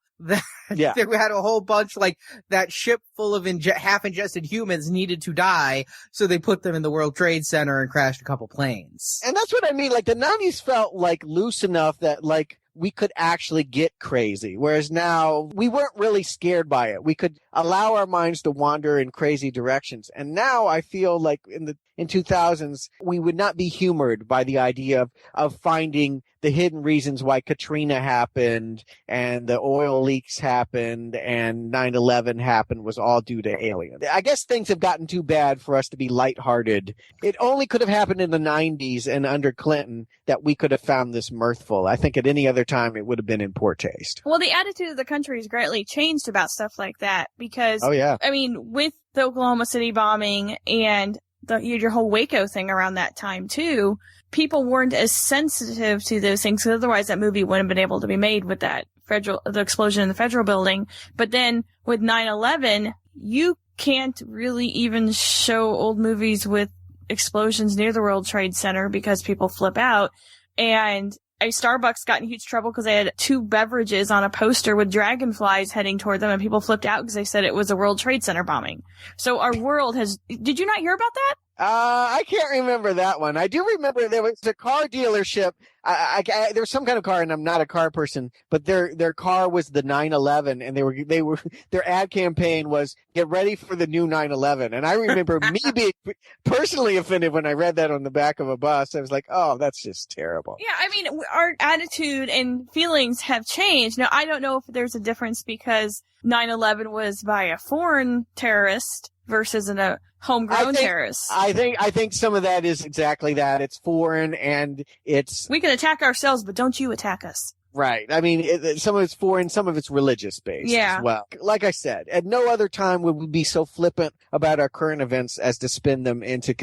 Yeah. We had a whole bunch, like, that ship full of half-ingested humans needed to die, so they put them in the World Trade Center and crashed a couple planes. And that's what I mean. Like, the 90s felt, like, loose enough that, like, we could actually get crazy. Whereas now, we weren't really scared by it. We could allow our minds to wander in crazy directions. And now I feel like in 2000s, we would not be humored by the idea of finding the hidden reasons why Katrina happened and the oil leaks happened and 9/11 happened was all due to aliens. I guess things have gotten too bad for us to be lighthearted. It only could have happened in the 90s and under Clinton that we could have found this mirthful. I think at any other time it would have been in poor taste. Well, the attitude of the country has greatly changed about stuff like that because, oh, yeah. I mean, with the Oklahoma City bombing and your whole Waco thing around that time too, people weren't as sensitive to those things, because otherwise that movie wouldn't have been able to be made with the explosion in the federal building. But then with 9/11, you can't really even show old movies with explosions near the World Trade Center because people flip out. And a Starbucks got in huge trouble because they had 2 beverages on a poster with dragonflies heading toward them, and people flipped out because they said it was a World Trade Center bombing. So our world has... Did you not hear about that? I can't remember that one. I do remember there was a car dealership. There was some kind of car, and I'm not a car person, but their car was the 911, and they were their ad campaign was "Get ready for the new 911." And I remember me being personally offended when I read that on the back of a bus. I was like, "Oh, that's just terrible." Yeah, I mean, our attitude and feelings have changed. Now, I don't know if there's a difference because 9/11 was by a foreign terrorist versus a homegrown terrorist. I think some of that is exactly that. It's foreign and it's... We can attack ourselves, but don't you attack us. Right. I mean, some of it's foreign, some of it's religious based as well. Like I said, at no other time would we be so flippant about our current events as to spin them into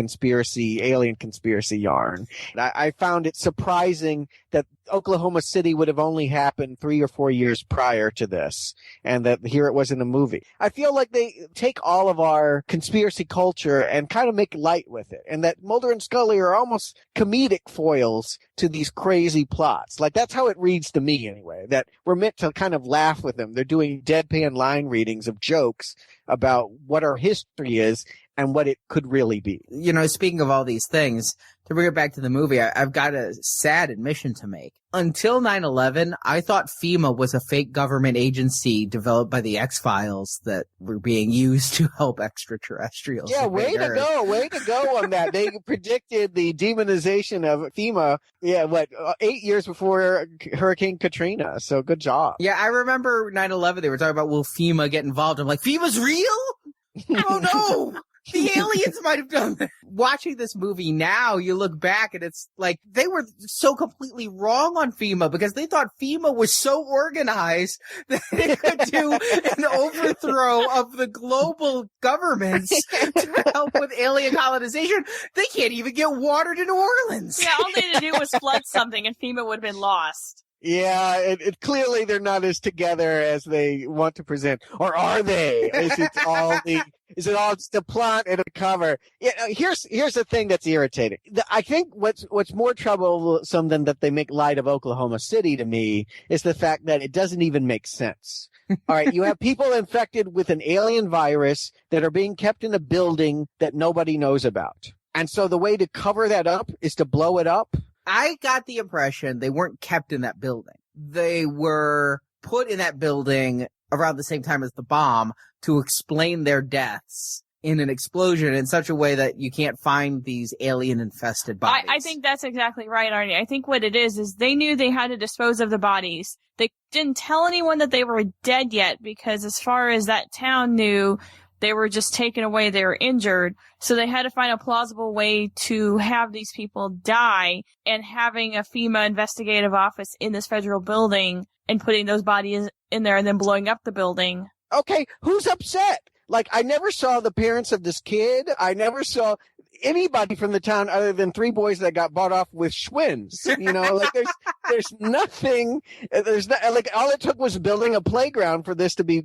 alien conspiracy yarn. I found it surprising that Oklahoma City would have only happened 3 or 4 years prior to this, and that here it was in the movie. I feel like they take all of our conspiracy culture and kind of make light with it, and that Mulder and Scully are almost comedic foils to these crazy plots. Like, that's how it reads to me anyway, that we're meant to kind of laugh with them. They're doing deadpan line readings of jokes about what our history is and what it could really be. You know, speaking of all these things, to bring it back to the movie, I've got a sad admission to make. Until 9/11, I thought FEMA was a fake government agency developed by the X-Files that were being used to help extraterrestrials. Yeah, way to go on that. They predicted the demonization of FEMA, 8 years before Hurricane Katrina. So good job. Yeah, I remember 9/11, they were talking about, will FEMA get involved? I'm like, FEMA's real? Oh no! The aliens might have done that. Watching this movie now, you look back and it's like they were so completely wrong on FEMA because they thought FEMA was so organized that it could do an overthrow of the global governments to help with alien colonization. They can't even get water to New Orleans. Yeah, all they had to do was flood something and FEMA would have been lost. Yeah, it clearly they're not as together as they want to present. Or are they? Is it all just a plot and a cover? Yeah, here's the thing that's irritating. I think what's more troublesome than that they make light of Oklahoma City to me is the fact that it doesn't even make sense. All right, you have people infected with an alien virus that are being kept in a building that nobody knows about. And so the way to cover that up is to blow it up. I got the impression they weren't kept in that building. They were put in that building around the same time as the bomb to explain their deaths in an explosion in such a way that you can't find these alien-infested bodies. I think that's exactly right, Arnie. I think what it is they knew they had to dispose of the bodies. They didn't tell anyone that they were dead yet because as far as that town knew, they were just taken away. They were injured. So they had to find a plausible way to have these people die, and having a FEMA investigative office in this federal building and putting those bodies in there and then blowing up the building. Okay, who's upset? Like, I never saw the parents of this kid. I never saw anybody from the town other than 3 boys that got bought off with Schwinn's. You know, like there's nothing. There's not, like, all it took was building a playground for this to be,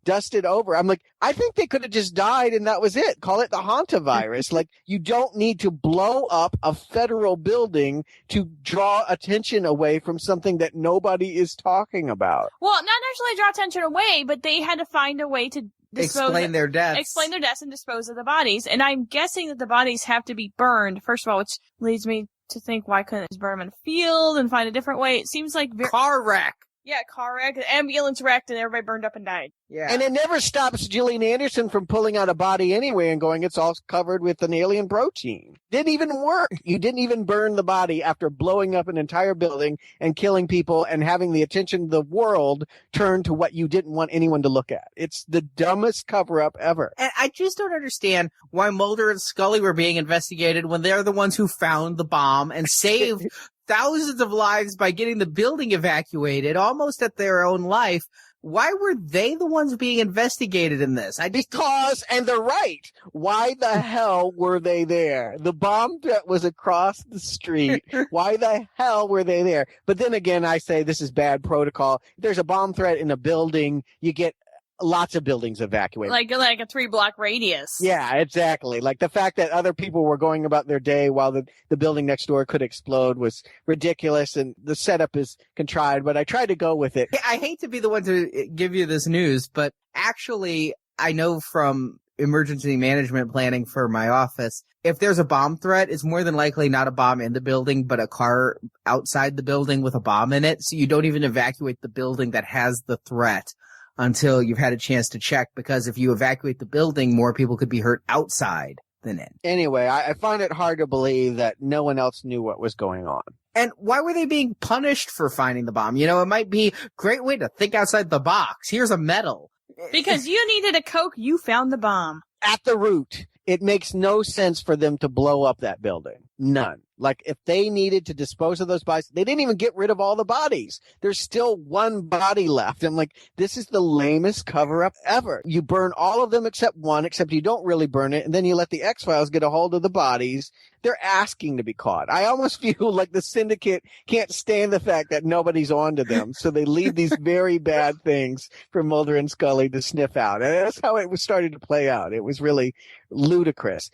dusted over. I'm like, I think they could have just died and that was it. Call it the hantavirus. Like, you don't need to blow up a federal building to draw attention away from something that nobody is talking about. Well, not actually draw attention away, but they had to find a way to explain their deaths and dispose of the bodies. And I'm guessing that the bodies have to be burned, first of all, which leads me to think, why couldn't they just burn them in a field and find a different way? It seems like car wreck. Yeah, car wreck, ambulance wrecked, and everybody burned up and died. Yeah. And it never stops Gillian Anderson from pulling out a body anyway and going, it's all covered with an alien protein. Didn't even work. You didn't even burn the body after blowing up an entire building and killing people and having the attention of the world turn to what you didn't want anyone to look at. It's the dumbest cover-up ever. And I just don't understand why Mulder and Scully were being investigated when they're the ones who found the bomb and saved thousands of lives by getting the building evacuated, almost at their own life. Why were they the ones being investigated in this? Because, and they're right, why the hell were they there? The bomb threat was across the street. Why the hell were they there? But then again, I say this is bad protocol. If there's a bomb threat in a building, you get lots of buildings evacuated. Like a 3-block radius. Yeah, exactly. Like the fact that other people were going about their day while the building next door could explode was ridiculous, and the setup is contrived, but I tried to go with it. I hate to be the one to give you this news, but actually I know from emergency management planning for my office. If there's a bomb threat, it's more than likely not a bomb in the building, but a car outside the building with a bomb in it. So you don't even evacuate the building that has the threat until you've had a chance to check, because if you evacuate the building, more people could be hurt outside than in. Anyway, I find it hard to believe that no one else knew what was going on. And why were they being punished for finding the bomb? You know, it might be a great way to think outside the box. Here's a medal. Because you needed a Coke, you found the bomb. At the root, it makes no sense for them to blow up that building. None. Like, if they needed to dispose of those bodies, they didn't even get rid of all the bodies. There's still one body left. I'm like, this is the lamest cover-up ever. You burn all of them except one, except you don't really burn it, and then you let the X-Files get a hold of the bodies. They're asking to be caught. I almost feel like the syndicate can't stand the fact that nobody's onto them, so they leave these very bad things for Mulder and Scully to sniff out. And that's how it was starting to play out. It was really ludicrous.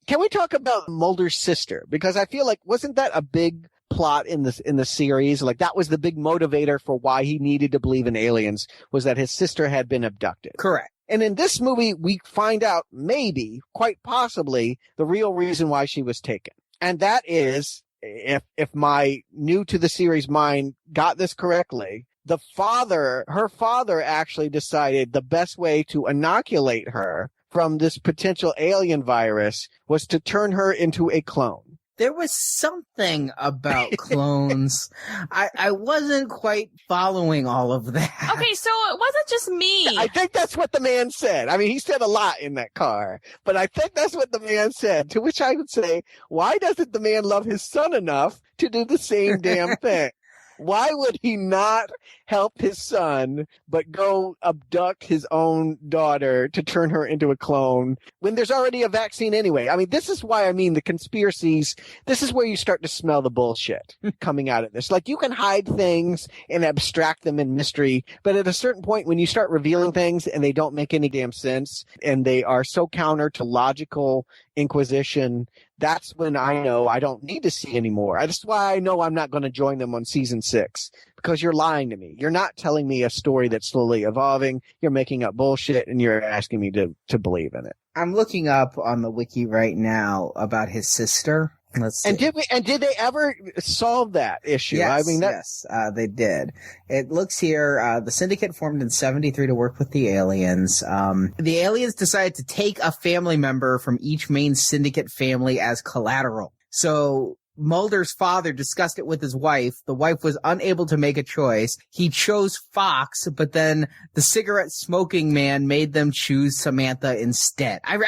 Can we talk about Mulder's sister? Because I feel like, wasn't that a big plot in the series? Like, that was the big motivator for why he needed to believe in aliens, was that his sister had been abducted. Correct. And in this movie, we find out, maybe, quite possibly, the real reason why she was taken. And that is, if my new to the series mind got this correctly, her father actually decided the best way to inoculate her from this potential alien virus was to turn her into a clone. There was something about clones. I wasn't quite following all of that. Okay, so it wasn't just me. I think that's what the man said. I mean, he said a lot in that car, but I think that's what the man said, to which I would say, why doesn't the man love his son enough to do the same damn thing? Why would he not help his son, but go abduct his own daughter to turn her into a clone when there's already a vaccine anyway? I mean, this is why I mean the conspiracies. This is where you start to smell the bullshit coming out of this. Like, you can hide things and abstract them in mystery, but at a certain point when you start revealing things and they don't make any damn sense and they are so counter to logical inquisition, that's when I know I don't need to see anymore. That's why I know I'm not going to join them on season 6, because you're lying to me. You're not telling me a story that's slowly evolving. You're making up bullshit and you're asking me to believe in it. I'm looking up on the wiki right now about his sister. Let's see. And did they ever solve that issue? Yes, I mean, yes, they did. It looks here, the syndicate formed in 1973 to work with the aliens. The aliens decided to take a family member from each main syndicate family as collateral. So Mulder's father discussed it with his wife. The wife was unable to make a choice. He chose Fox, but then the cigarette smoking man made them choose Samantha instead. I'm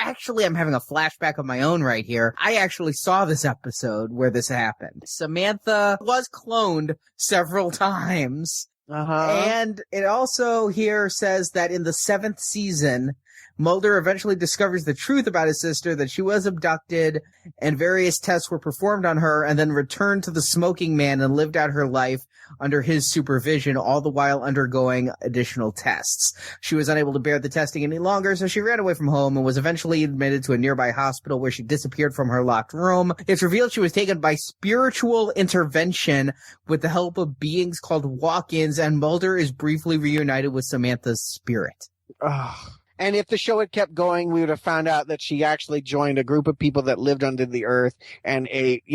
having a flashback of my own right here. I actually saw this episode where this happened. Samantha was cloned several times. And it also here says that in the 7th season, Mulder eventually discovers the truth about his sister, that she was abducted and various tests were performed on her, and then returned to the smoking man and lived out her life under his supervision, all the while undergoing additional tests. She was unable to bear the testing any longer, so she ran away from home and was eventually admitted to a nearby hospital where she disappeared from her locked room. It's revealed she was taken by spiritual intervention with the help of beings called walk-ins, and Mulder is briefly reunited with Samantha's spirit. Ugh. And if the show had kept going, we would have found out that she actually joined a group of people that lived under the earth and ate,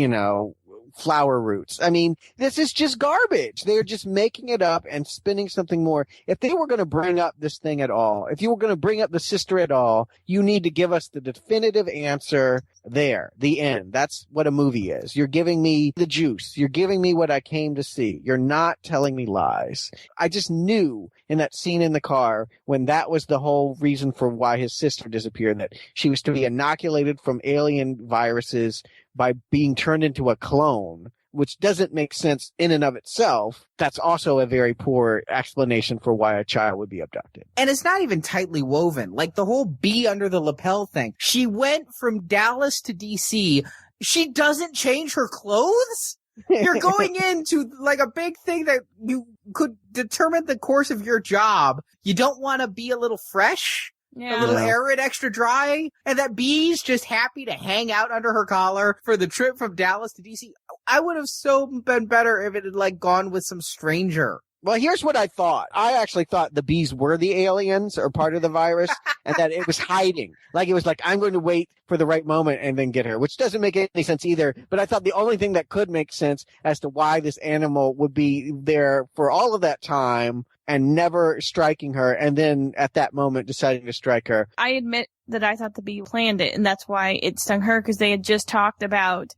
flower roots. I mean, this is just garbage. They're just making it up and spinning something more. If they were going to bring up this thing at all, if you were going to bring up the sister at all, you need to give us the definitive answer there, the end. That's what a movie is. You're giving me the juice. You're giving me what I came to see. You're not telling me lies. I just knew in that scene in the car when that was the whole reason for why his sister disappeared, that she was to be inoculated from alien viruses by being turned into a clone, which doesn't make sense in and of itself. That's also a very poor explanation for why a child would be abducted. And it's not even tightly woven. Like the whole bee under the lapel thing. She went from Dallas to DC. She doesn't change her clothes? You're going into like a big thing that you could determine the course of your job. You don't want to be a little fresh? Yeah. A little arid, extra dry, and that bee's just happy to hang out under her collar for the trip from Dallas to DC. I would have so been better if it had gone with some stranger. Well, here's what I thought. I actually thought the bees were the aliens or part of the virus and that it was hiding. Like it was like, I'm going to wait for the right moment and then get her, which doesn't make any sense either. But I thought the only thing that could make sense as to why this animal would be there for all of that time and never striking her, and then at that moment deciding to strike her. I admit that I thought the bee planned it, and that's why it stung her, because they had just talked about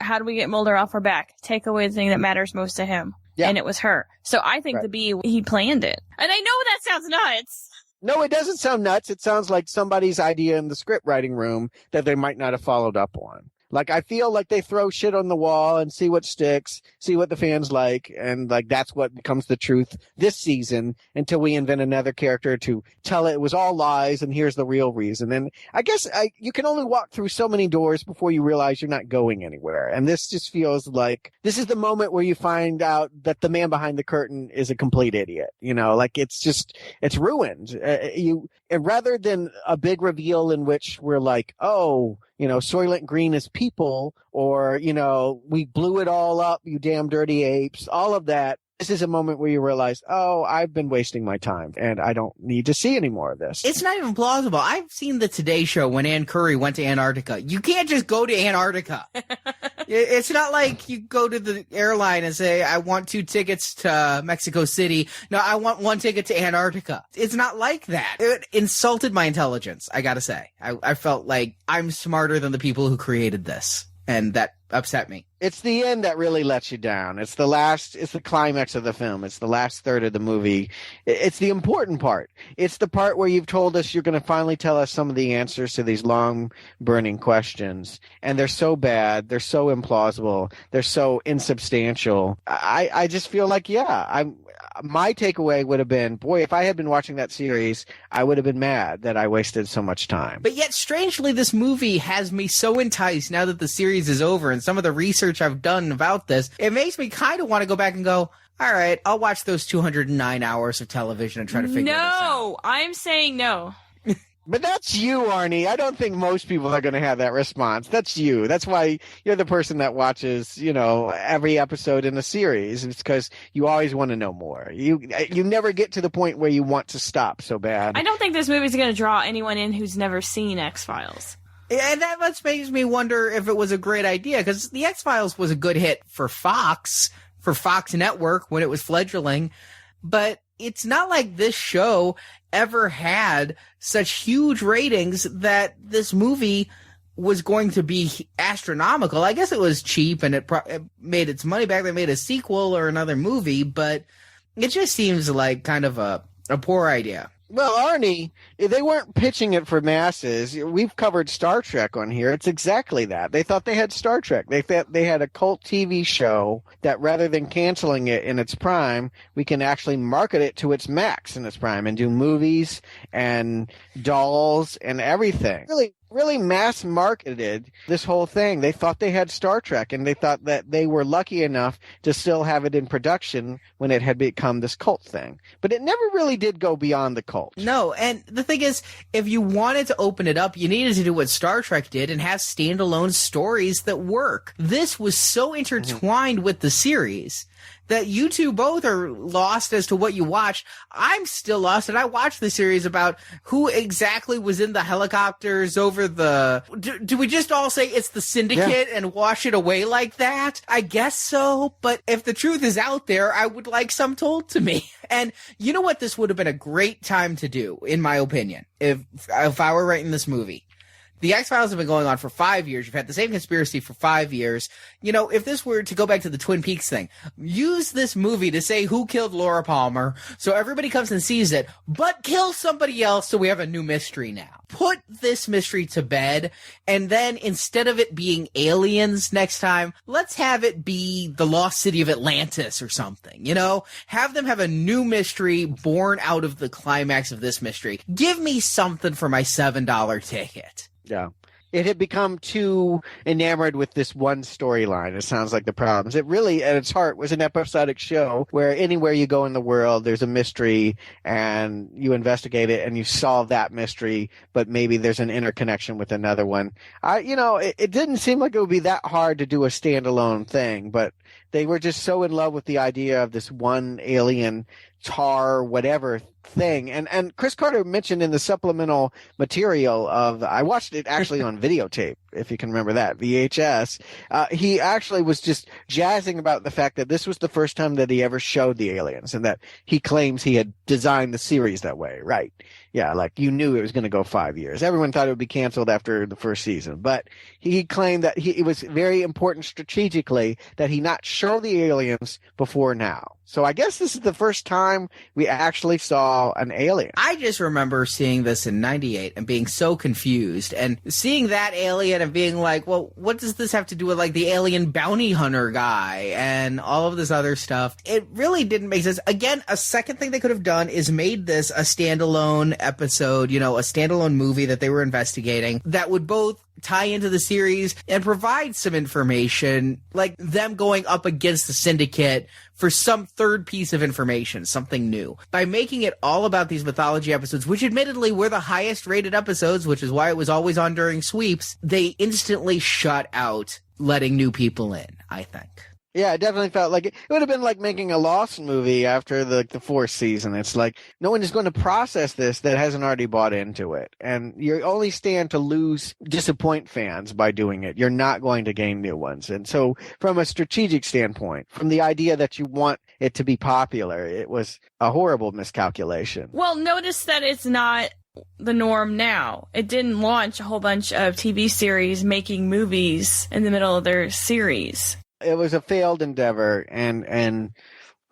how do we get Mulder off our back? Take away the thing that matters most to him. Yeah. And it was her. So I think the bee, he planned it. And I know that sounds nuts. No, it doesn't sound nuts. It sounds like somebody's idea in the script writing room that they might not have followed up on. Like, I feel like they throw shit on the wall and see what sticks, see what the fans like, and like that's what becomes the truth this season until we invent another character to tell it was all lies and here's the real reason. And I guess you can only walk through so many doors before you realize you're not going anywhere. And this just feels like this is the moment where you find out that the man behind the curtain is a complete idiot. You know, like it's ruined. Rather than a big reveal in which we're like, oh, you know, Soylent Green is people, or, you know, we blew it all up, you damn dirty apes, all of that. This is a moment where you realize, oh, I've been wasting my time and I don't need to see any more of this. It's not even plausible. I've seen the Today Show when Ann Curry went to Antarctica. You can't just go to Antarctica. It's not like you go to the airline and say, I want 2 tickets to Mexico City. No, I want 1 ticket to Antarctica. It's not like that. It insulted my intelligence, I gotta say. I felt like I'm smarter than the people who created this, and that upset me. It's the end that really lets you down. It's the climax of the film. It's the last third of the movie. It's the important part. It's the part where you've told us you're going to finally tell us some of the answers to these long burning questions. And they're so bad. They're so implausible. They're so insubstantial. I just feel like, my takeaway would have been, boy, if I had been watching that series, I would have been mad that I wasted so much time. But yet, strangely, this movie has me so enticed now that the series is over, and some of the research I've done about this, it makes me kind of want to go back and go, all right, I'll watch those 209 hours of television and try to figure this out. No, I'm saying no. But that's you, Arnie. I don't think most people are going to have that response. That's you. That's why you're the person that watches, you know, every episode in a series. It's because you always want to know more. You never get to the point where you want to stop so bad. I don't think this movie's going to draw anyone in who's never seen X-Files. And that much makes me wonder if it was a great idea, because the X-Files was a good hit for Fox Network when it was fledgling, but it's not like this show ever had such huge ratings that this movie was going to be astronomical. I guess it was cheap and it made its money back. They made a sequel or another movie, but it just seems like kind of a poor idea. Well, Arnie, they weren't pitching it for masses. We've covered Star Trek on here. It's exactly that. They thought they had Star Trek. They thought they had a cult TV show that rather than canceling it in its prime, we can actually market it to its max in its prime and do movies and dolls and everything. Really mass marketed this whole thing. They thought they had Star Trek, and they thought that they were lucky enough to still have it in production when it had become this cult thing. But it never really did go beyond the cult. No, and the thing is, if you wanted to open it up, you needed to do what Star Trek did and have standalone stories that work. This was so intertwined with the series that you two both are lost as to what you watched. I'm still lost, and I watched the series about who exactly was in the helicopters over the... Do we just all say it's the Syndicate and wash it away like that? I guess so, but if the truth is out there, I would like some told to me. And you know what this would have been a great time to do, in my opinion, if I were writing this movie? The X-Files have been going on for 5 years. You've had the same conspiracy for 5 years. You know, if this were to go back to the Twin Peaks thing, use this movie to say who killed Laura Palmer so everybody comes and sees it, but kill somebody else so we have a new mystery now. Put this mystery to bed, and then instead of it being aliens next time, let's have it be the lost city of Atlantis or something, you know? Have them have a new mystery born out of the climax of this mystery. Give me something for my $7 ticket. Yeah. It had become too enamored with this one storyline. It sounds like the problems. It really, at its heart, was an episodic show where anywhere you go in the world, there's a mystery and you investigate it and you solve that mystery, but maybe there's an interconnection with another one. It didn't seem like it would be that hard to do a standalone thing, but They were just so in love with the idea of this one alien tar whatever thing. And Chris Carter mentioned in the supplemental material I watched it actually on videotape, if you can remember that, VHS. He actually was just jazzing about the fact that this was the first time that he ever showed the aliens, and that he claims he had designed the series that way. Right. Yeah, like you knew it was going to go 5 years. Everyone thought it would be canceled after the first season, but he claimed that it was very important strategically that he not show the aliens before now. So I guess this is the first time we actually saw an alien. I just remember seeing this in 98 and being so confused, and seeing that alien and being like, well, what does this have to do with like the alien bounty hunter guy and all of this other stuff? It really didn't make sense. Again, a second thing they could have done is made this a standalone episode, a standalone movie that they were investigating that would both tie into the series and provide some information, like them going up against the syndicate for some third piece of information, something new. By making it all about these mythology episodes, which admittedly were the highest rated episodes, which is why it was always on during sweeps, they instantly shut out letting new people in, I think. Yeah, it definitely felt like it would have been like making a Lost movie after the fourth season. It's like no one is going to process this that hasn't already bought into it. And you only stand to disappoint fans by doing it. You're not going to gain new ones. And so from a strategic standpoint, from the idea that you want it to be popular, it was a horrible miscalculation. Well, notice that it's not the norm now. It didn't launch a whole bunch of TV series making movies in the middle of their series. It was a failed endeavor, and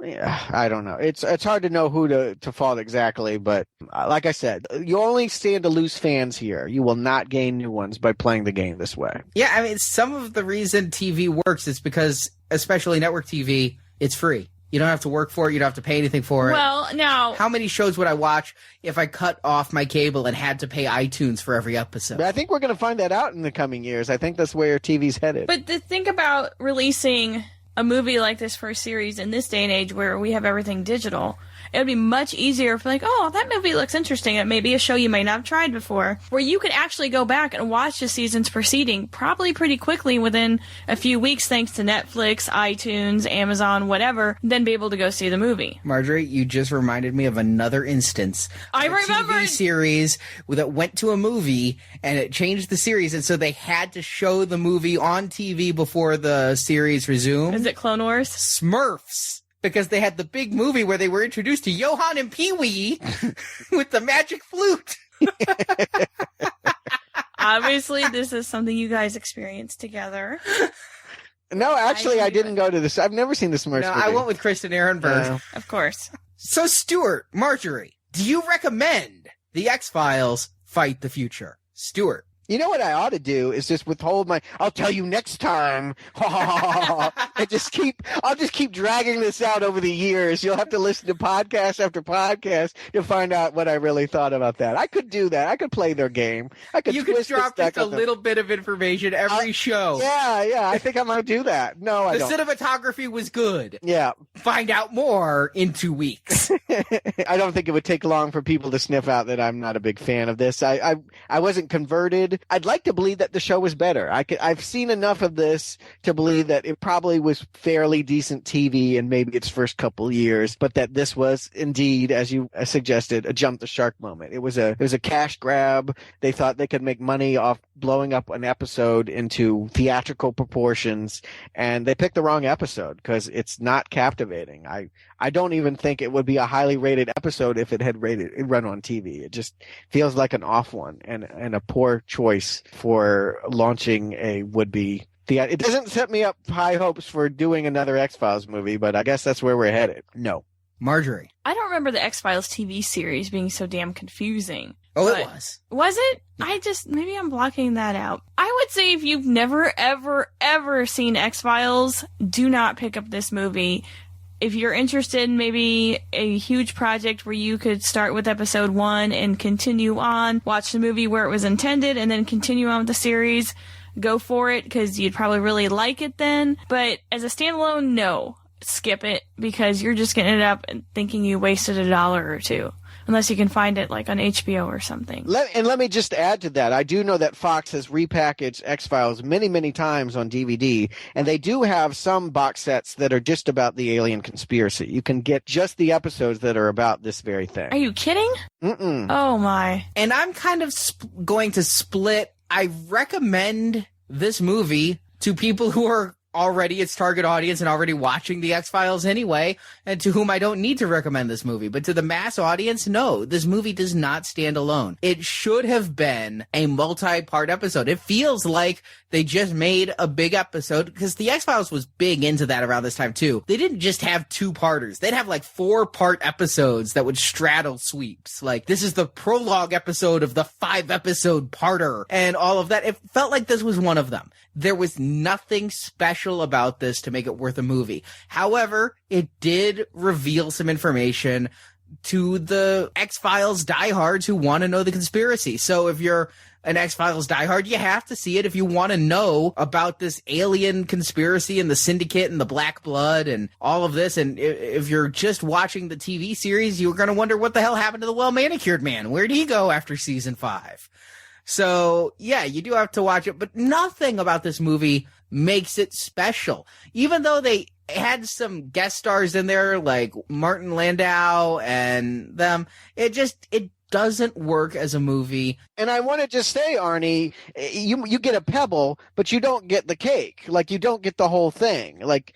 yeah, I don't know. It's hard to know who to fault exactly, but like I said, you only stand to lose fans here. You will not gain new ones by playing the game this way. Yeah, I mean, some of the reason TV works is because, especially network TV, it's free. You don't have to work for it. You don't have to pay anything for it. Well, now, how many shows would I watch if I cut off my cable and had to pay iTunes for every episode? But I think we're going to find that out in the coming years. I think that's where TV's headed. But to think about releasing a movie like this for a series in this day and age where we have everything digital, it would be much easier for that movie looks interesting. It may be a show you may not have tried before, where you could actually go back and watch the seasons preceding probably pretty quickly within a few weeks, thanks to Netflix, iTunes, Amazon, whatever, then be able to go see the movie. Marjorie, you just reminded me of another instance. I remember TV series that went to a movie and it changed the series, and so they had to show the movie on TV before the series resumed. Is it Clone Wars? Smurfs. Because they had the big movie where they were introduced to Johann and Pee-wee with the magic flute. Obviously, this is something you guys experienced together. No, actually, I didn't go to this. I've never seen the Smurfs movie. I went with Kristen Ehrenberg. Of course. So, Stuart, Marjorie, do you recommend The X-Files Fight the Future? Stuart. You know what I ought to do is just withhold I'll tell you next time. And I'll just keep dragging this out over the years. You'll have to listen to podcast after podcast to find out what I really thought about that. I could do that. I could play their game. You could drop just a little bit of information every show. Yeah. I think I might do that. No, I don't. The cinematography was good. Yeah. Find out more in 2 weeks. I don't think it would take long for people to sniff out that I'm not a big fan of this. I wasn't converted. I'd like to believe that the show was better. I've seen enough of this to believe that it probably was fairly decent TV in maybe its first couple years, but that this was indeed, as you suggested, a jump the shark moment. It was a cash grab. They thought they could make money off blowing up an episode into theatrical proportions, and they picked the wrong episode because it's not captivating. I don't even think it would be a highly rated episode if it had run on TV. It just feels like an off one and a poor choice for launching a would-be theater. It doesn't set me up high hopes for doing another X-Files movie, but I guess that's where we're headed. No. Marjorie. I don't remember the X-Files TV series being so damn confusing. Oh, it was. Was it? Maybe I'm blocking that out. I would say if you've never, ever, ever seen X-Files, do not pick up this movie. If you're interested in maybe a huge project where you could start with episode 1 and continue on, watch the movie where it was intended, and then continue on with the series, go for it, because you'd probably really like it then. But as a standalone, no. Skip it, because you're just going to end up thinking you wasted $1 or $2. unless you can find it like on HBO or something. Let me just add to that. I do know that Fox has repackaged X-Files many, many times on DVD, and they do have some box sets that are just about the alien conspiracy. You can get just the episodes that are about this very thing. Are you kidding? Mm-mm. Oh my. And I'm kind of going to split. I recommend this movie to people who are already its target audience and already watching the X-Files anyway, and to whom I don't need to recommend this movie. But to the mass audience, no, this movie does not stand alone. It should have been a multi-part episode. It feels like they just made a big episode, because the X-Files was big into that around this time too. They didn't just have 2-parters. They'd have like 4-part episodes that would straddle sweeps. Like, this is the prologue episode of the 5-episode parter and all of that. It felt like this was one of them. There was nothing special about this to make it worth a movie. However, it did reveal some information to the X-Files diehards who want to know the conspiracy. So if you're an X-Files diehard, you have to see it if you want to know about this alien conspiracy and the syndicate and the black blood and all of this. And if you're just watching the TV series, you're going to wonder what the hell happened to the well-manicured man. Where'd he go after season 5? So, yeah, you do have to watch it, but nothing about this movie makes it special. Even though they had some guest stars in there, like Martin Landau and them, it doesn't work as a movie. And I want to just say, Arnie, you get a pebble, but you don't get the cake. Like, you don't get the whole thing. Like,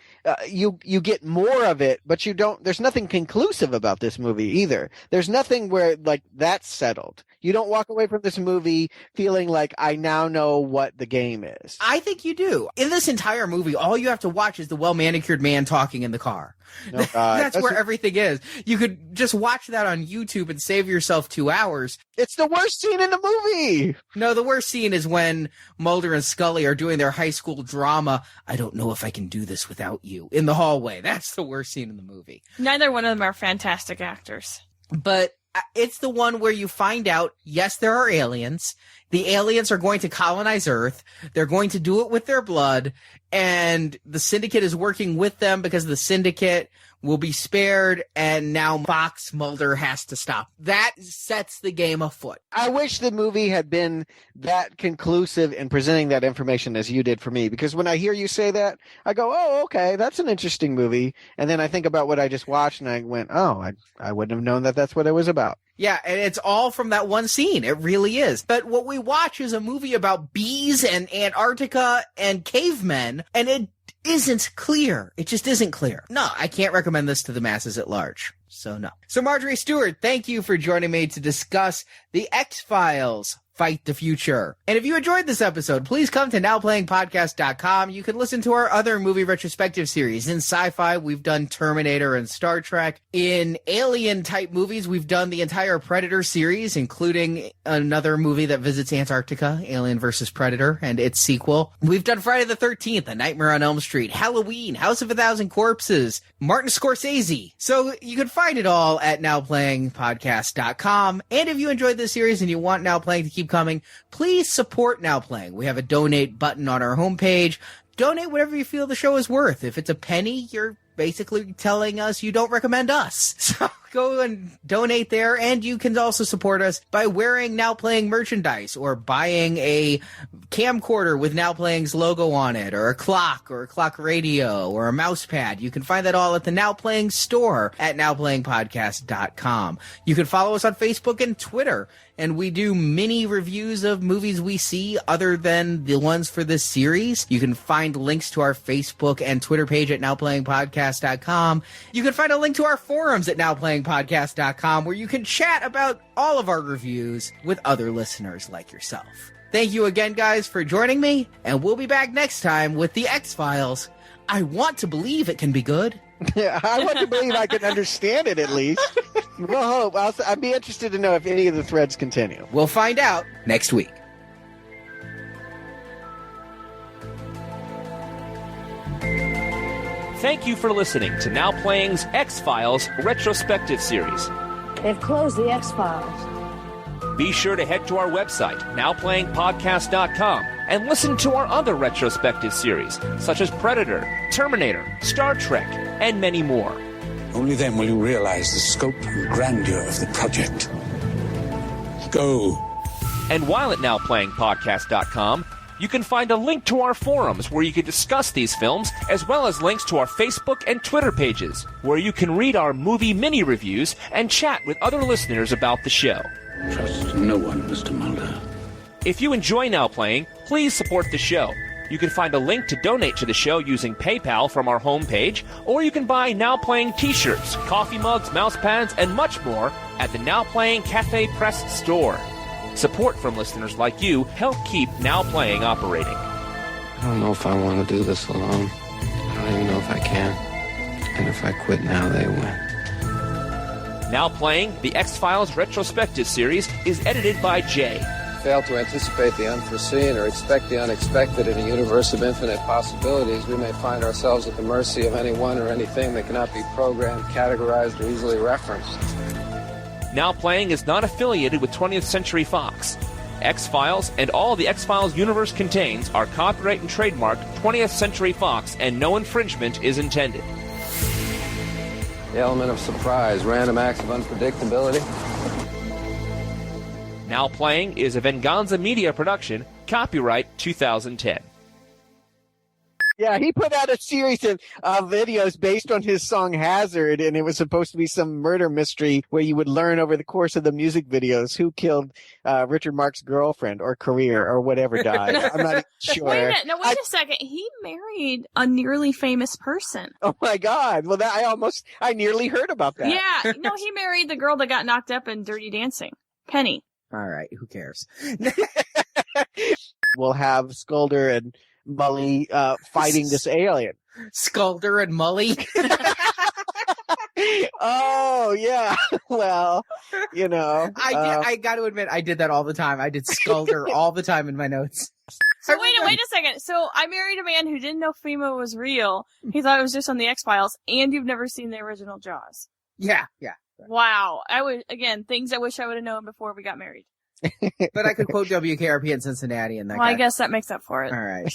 you get more of it, but you don't. There's nothing conclusive about this movie either. There's nothing where, like, that's settled. You don't walk away from this movie feeling like, I now know what the game is. I think you do. In this entire movie, all you have to watch is the well-manicured man talking in the car. Oh, God. That's where everything is. You could just watch that on YouTube and save yourself 2 hours. It's the worst scene in the movie. No, the worst scene is when Mulder and Scully are doing their high school drama. I don't know if I can do this without you, in the hallway. That's the worst scene in the movie. Neither one of them are fantastic actors. But it's the one where you find out, yes, there are aliens. The aliens are going to colonize Earth. They're going to do it with their blood. And the syndicate is working with them because the syndicate will be spared. And now Fox Mulder has to stop. That sets the game afoot. I wish the movie had been that conclusive in presenting that information as you did for me. Because when I hear you say that, I go, oh, okay, that's an interesting movie. And then I think about what I just watched and I went, oh, I wouldn't have known that that's what it was about. Yeah, and it's all from that one scene. It really is. But what we watch is a movie about bees and Antarctica and cavemen, and it isn't clear. It just isn't clear. No, I can't recommend this to the masses at large. So no. So Marjorie Stewart, thank you for joining me to discuss the X-Files. Fight the future. And if you enjoyed this episode, please come to nowplayingpodcast.com. You can listen to our other movie retrospective series. In sci-fi, we've done Terminator and Star Trek. In alien-type movies, we've done the entire Predator series, including another movie that visits Antarctica, Alien vs. Predator, and its sequel. We've done Friday the 13th, A Nightmare on Elm Street, Halloween, House of a Thousand Corpses, Martin Scorsese. So you can find it all at nowplayingpodcast.com. And if you enjoyed this series and you want Now Playing to keep coming, please support Now Playing. We have a donate button on our homepage. Donate whatever you feel the show is worth. If it's a penny, you're basically telling us you don't recommend us. So go and donate there, and you can also support us by wearing Now Playing merchandise or buying a camcorder with Now Playing's logo on it, or a clock radio, or a mouse pad. You can find that all at the Now Playing store at nowplayingpodcast.com. You can follow us on Facebook and Twitter, and we do mini reviews of movies we see other than the ones for this series. You can find links to our Facebook and Twitter page at nowplayingpodcast.com. You can find a link to our forums at nowplayingpodcast.com, where you can chat about all of our reviews with other listeners like yourself. Thank you again, guys, for joining me, and we'll be back next time with the X-Files. I want to believe it can be good. Yeah, I want to believe I can understand it at least. We'll hope. I'd be interested to know if any of the threads continue. We'll find out next week. Thank you for listening to Now Playing's X-Files retrospective series. They've closed the X-Files. Be sure to head to our website, nowplayingpodcast.com, and listen to our other retrospective series, such as Predator, Terminator, Star Trek, and many more. Only then will you realize the scope and grandeur of the project. Go. And while at nowplayingpodcast.com, you can find a link to our forums where you can discuss these films, as well as links to our Facebook and Twitter pages, where you can read our movie mini-reviews and chat with other listeners about the show. Trust no one, Mr. Mulder. If you enjoy Now Playing, please support the show. You can find a link to donate to the show using PayPal from our homepage, or you can buy Now Playing t-shirts, coffee mugs, mouse pads, and much more at the Now Playing Cafe Press store. Support from listeners like you help keep Now Playing operating. I don't know if I want to do this alone. I don't even know if I can. And if I quit now, they win. Now Playing, the X-Files retrospective series, is edited by Jay. Fail to anticipate the unforeseen or expect the unexpected in a universe of infinite possibilities, we may find ourselves at the mercy of anyone or anything that cannot be programmed, categorized, or easily referenced. Now Playing is not affiliated with 20th Century Fox. X-Files and all the X-Files universe contains are copyright and trademarked 20th Century Fox, and no infringement is intended. The element of surprise, random acts of unpredictability. Now Playing is a Venganza Media production, copyright 2010. Yeah, he put out a series of videos based on his song Hazard, and it was supposed to be some murder mystery where you would learn over the course of the music videos who killed Richard Mark's girlfriend or career or whatever died. I'm not even sure. Wait a minute. No, wait a second. He married a nearly famous person. Oh my God. Well, I nearly heard about that. Yeah. No, he married the girl that got knocked up in Dirty Dancing. Penny. All right, who cares? We'll have Sculder and Mully fighting this alien. Sculder and Mully. Oh yeah. Well, you know, I got to admit, I did that all the time. I did Sculder all the time in my notes. So wait a second. So I married a man who didn't know FEMA was real. He thought it was just on the X-Files, and you've never seen the original Jaws. Yeah. Wow. Things I wish I would have known before we got married. But I could quote WKRP in Cincinnati and that Well, guy. I guess that makes up for it. All right.